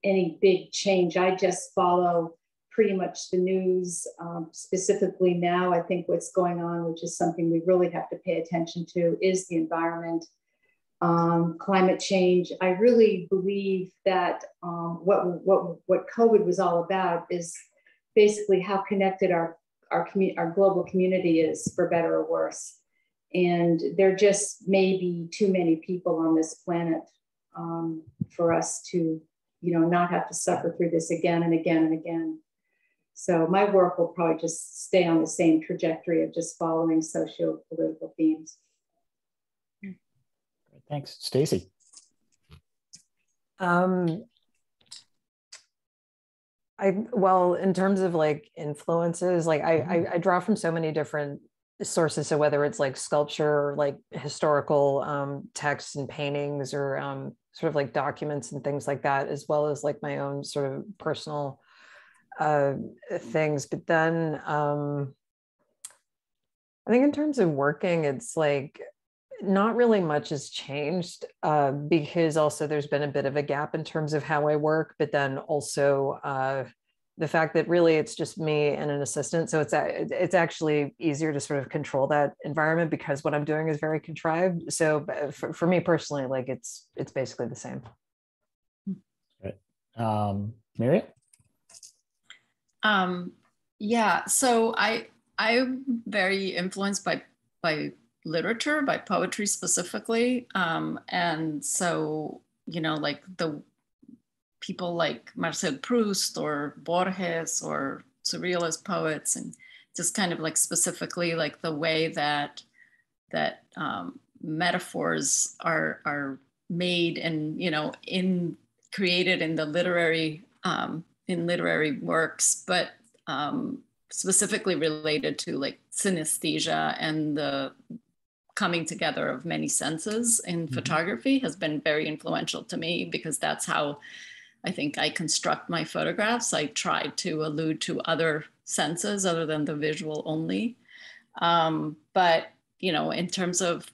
any big change. I just follow pretty much the news. Specifically now, I think what's going on, which is something we really have to pay attention to, is the environment, climate change. I really believe that what COVID was all about is basically how connected our global community is, for better or worse. And there just may be too many people on this planet for us to, not have to suffer through this again and again and again. So my work will probably just stay on the same trajectory of just following socio-political themes. Thanks. Stacy. Well, in terms of like influences, like I draw from so many different sources. So whether it's like sculpture or like historical texts and paintings, or sort of like documents and things like that, as well as like my own sort of personal things. But then I think in terms of working, it's like not really much has changed, because also there's been a bit of a gap in terms of how I work, but then also the fact that really it's just me and an assistant. So it's actually easier to sort of control that environment because what I'm doing is very contrived. So for me personally, like it's basically the same. Right. Miriam? Yeah, so I'm very influenced by literature, by poetry specifically. And so, like the people like Marcel Proust or Borges or surrealist poets, and just kind of like specifically like the way that metaphors are made and, created in the literary, in literary works, but specifically related to like synesthesia and the coming together of many senses in photography has been very influential to me, because that's how I think I construct my photographs. I try to allude to other senses other than the visual only. But, in terms of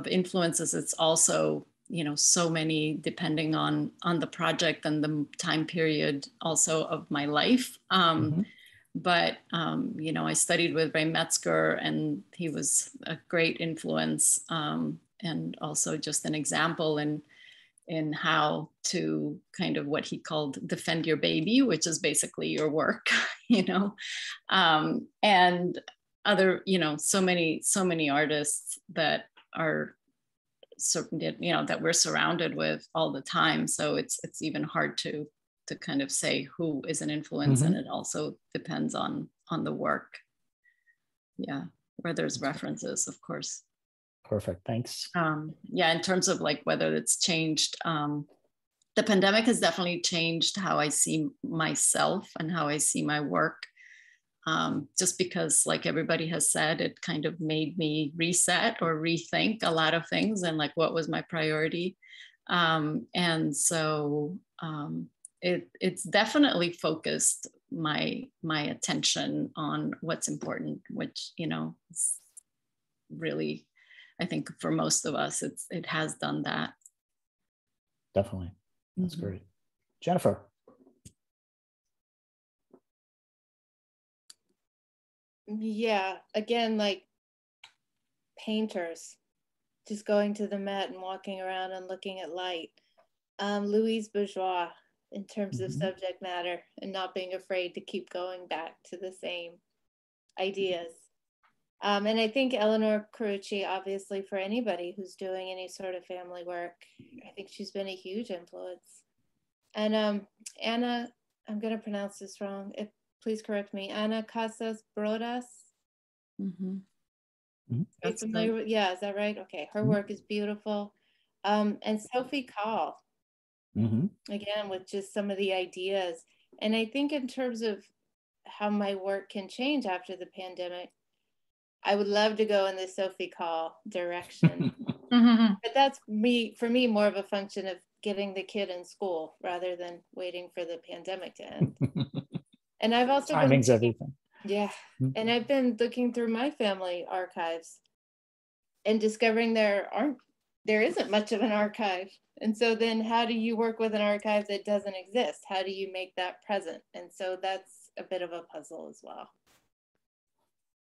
influences, it's also, so many depending on the project and the time period also of my life. But, I studied with Ray Metzger, and he was a great influence, and also just an example in how to kind of what he called defend your baby, which is basically your work, and other, so many artists that are, that we're surrounded with all the time. So it's even hard to kind of say who is an influence, and it also depends on the work. Yeah, where there's references, of course. Perfect, thanks. Yeah, in terms of like whether it's changed, the pandemic has definitely changed how I see myself and how I see my work. Just because, like everybody has said, it kind of made me reset or rethink a lot of things and like what was my priority. And so it's definitely focused my attention on what's important, which, is really, I think for most of us, it has done that. Definitely. That's great. Jennifer. Yeah, again, like painters, just going to the Met and walking around and looking at light. Louise Bourgeois, in terms of subject matter and not being afraid to keep going back to the same ideas. And I think Eleanor Carucci, obviously, for anybody who's doing any sort of family work, I think she's been a huge influence. And Anna, I'm going to pronounce this wrong. Please correct me. Anna Casas Brodas. Are you familiar with? Yeah, is that right? Okay, her work is beautiful. And Sophie Kahl, again, with just some of the ideas. And I think in terms of how my work can change after the pandemic, I would love to go in the Sophie Kahl direction. But that's for me, more of a function of getting the kid in school rather than waiting for the pandemic to end. And I've also timing's everything. Yeah. And I've been looking through my family archives and discovering there isn't much of an archive. And so then how do you work with an archive that doesn't exist? How do you make that present? And so that's a bit of a puzzle as well.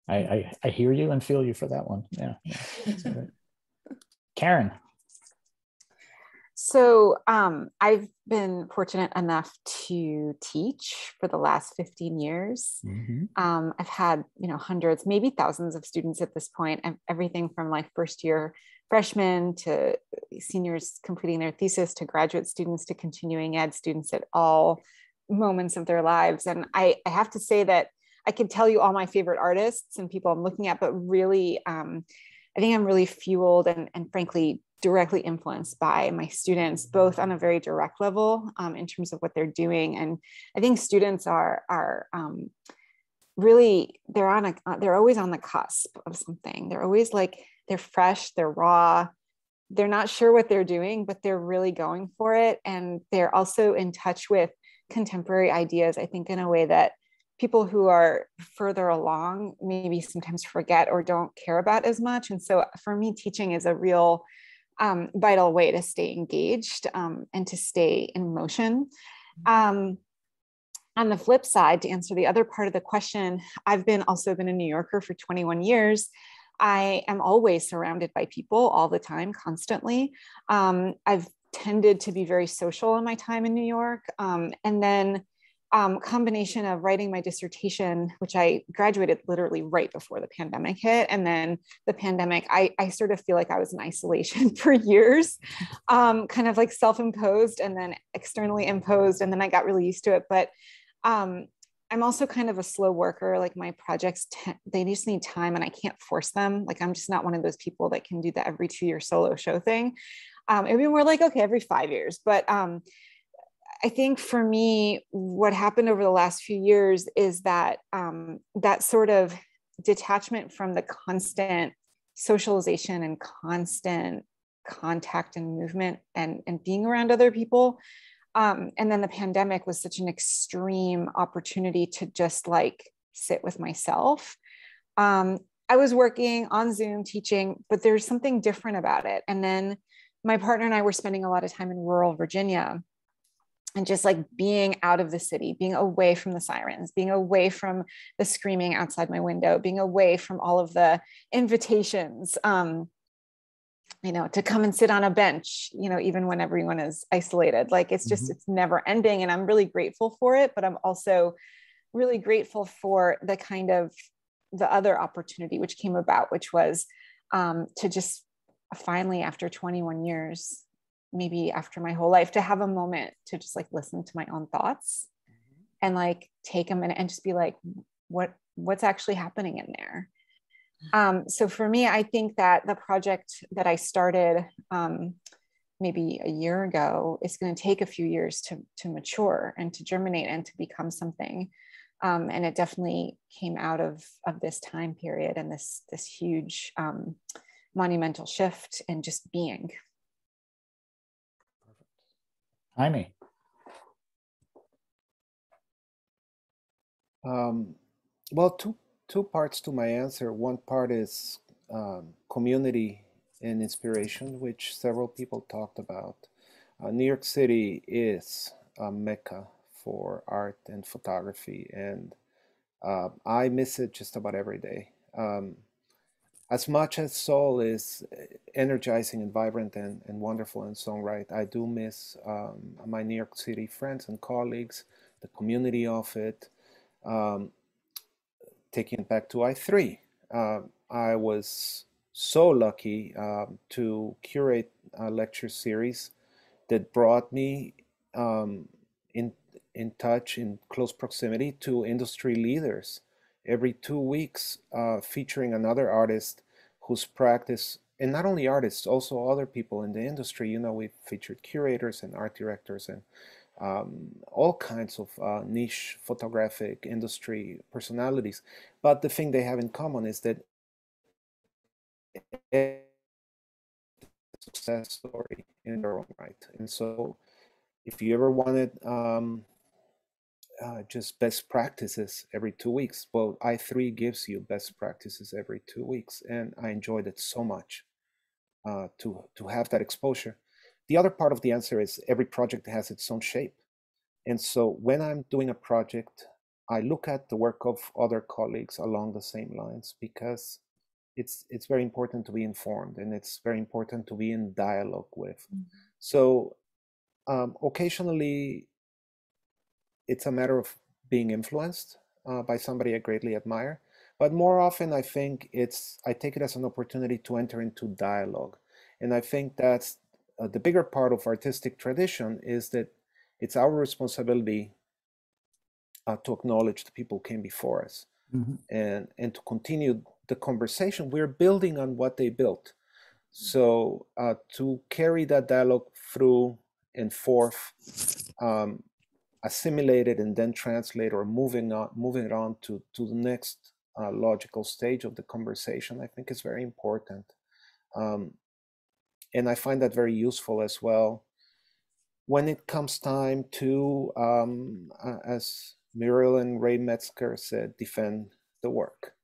I hear you and feel you for that one. Yeah. Keren. So I've been fortunate enough to teach for the last 15 years. I've had, hundreds, maybe thousands of students at this point, and everything from like first year freshmen to seniors completing their thesis to graduate students to continuing ed students at all moments of their lives. And I have to say that I could tell you all my favorite artists and people I'm looking at, but really, I think I'm really fueled and frankly, directly influenced by my students, both on a very direct level in terms of what they're doing. And I think students are really, they're always on the cusp of something. They're always like, they're fresh, they're raw, they're not sure what they're doing, but they're really going for it. And they're also in touch with contemporary ideas, I think, in a way that people who are further along maybe sometimes forget or don't care about as much. And so for me, teaching is a real vital way to stay engaged and to stay in motion. On the flip side, to answer the other part of the question, I've also been a New Yorker for 21 years. I am always surrounded by people all the time, constantly. I've tended to be very social in my time in New York. And then combination of writing my dissertation, which I graduated literally right before the pandemic hit. And then the pandemic, I sort of feel like I was in isolation for years, kind of like self-imposed and then externally imposed. And then I got really used to it. But I'm also kind of a slow worker. Like my projects, they just need time and I can't force them. Like I'm just not one of those people that can do the every 2-year solo show thing. It'd be more like, okay, every 5 years. But I think for me, what happened over the last few years is that that sort of detachment from the constant socialization and constant contact and movement and being around other people. And then the pandemic was such an extreme opportunity to just like sit with myself. I was working on Zoom teaching, but there's something different about it. And then my partner and I were spending a lot of time in rural Virginia and just like being out of the city, being away from the sirens, being away from the screaming outside my window, being away from all of the invitations, to come and sit on a bench, even when everyone is isolated. Like it's just, it's never ending. And I'm really grateful for it, but I'm also really grateful for the kind of the other opportunity which came about, which was to just finally, after 21 years, maybe after my whole life, to have a moment to just like listen to my own thoughts and like take a minute and just be like, what's actually happening in there? So for me, I think that the project that I started maybe a year ago is going to take a few years to mature and to germinate and to become something. And it definitely came out of this time period and this huge monumental shift in just being. Jaime. Well, two parts to my answer. One part is community and inspiration, which several people talked about. New York City is a mecca for art and photography, and I miss it just about every day. As much as Seoul is energizing and vibrant and wonderful in its own right, I do miss my New York City friends and colleagues, the community of it. Taking it back to I3, I was so lucky to curate a lecture series that brought me in touch, in close proximity to industry leaders every 2 weeks, featuring another artist whose practice, and not only artists, also other people in the industry. We've featured curators and art directors and all kinds of niche photographic industry personalities. But the thing they have in common is that it's a success story in their own right. And so if you ever wanted just best practices every 2 weeks, well, I3 gives you best practices every 2 weeks. And I enjoyed it so much to have that exposure. The other part of the answer is every project has its own shape. And so when I'm doing a project, I look at the work of other colleagues along the same lines, because it's very important to be informed, and it's very important to be in dialogue with. So occasionally it's a matter of being influenced by somebody I greatly admire. But more often, I think I take it as an opportunity to enter into dialogue. And I think that's the bigger part of artistic tradition, is that it's our responsibility to acknowledge the people who came before us, and to continue the conversation. We're building on what they built. So to carry that dialogue through and forth, assimilate it and then translate, or moving it on to the next logical stage of the conversation, I think is very important. And I find that very useful as well when it comes time to, as Muriel and Ray Metzger said, defend the work.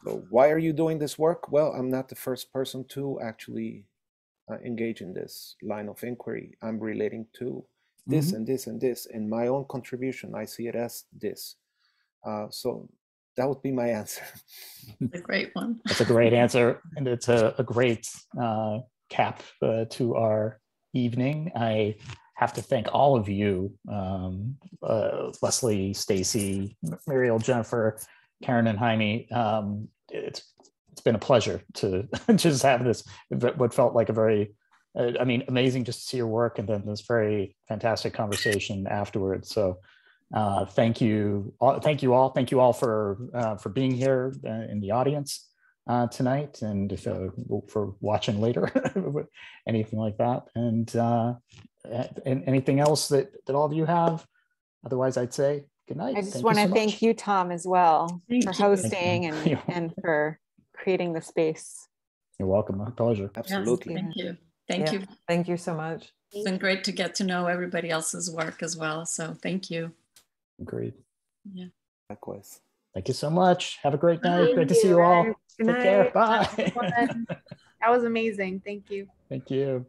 So why are you doing this work? Well, I'm not the first person to actually engage in this line of inquiry. I'm relating to this and this and this, and my own contribution, I see it as this. So that would be my answer. A great one. That's a great answer, and it's a great cap to our evening. I have to thank all of you, Leslie, Stacy, Muriel, Jennifer, Keren, and Jaime. It's been a pleasure to just have this, what felt like a very, amazing just to see your work, and then this very fantastic conversation afterwards. So thank you all for being here in the audience tonight, and if, for watching later, anything like that, and anything else that all of you have. Otherwise, I'd say good night. I just want to thank you, Tom, as well, for hosting and for creating the space. You're welcome. My pleasure. Absolutely. Yes, thank you. Thank you. Thank you so much. It's been great to get to know everybody else's work as well. So thank you. Agreed. Yeah. Likewise. Thank you so much. Have a great night. Great to see you all. Good Take care. Bye. That was amazing. Thank you. Thank you.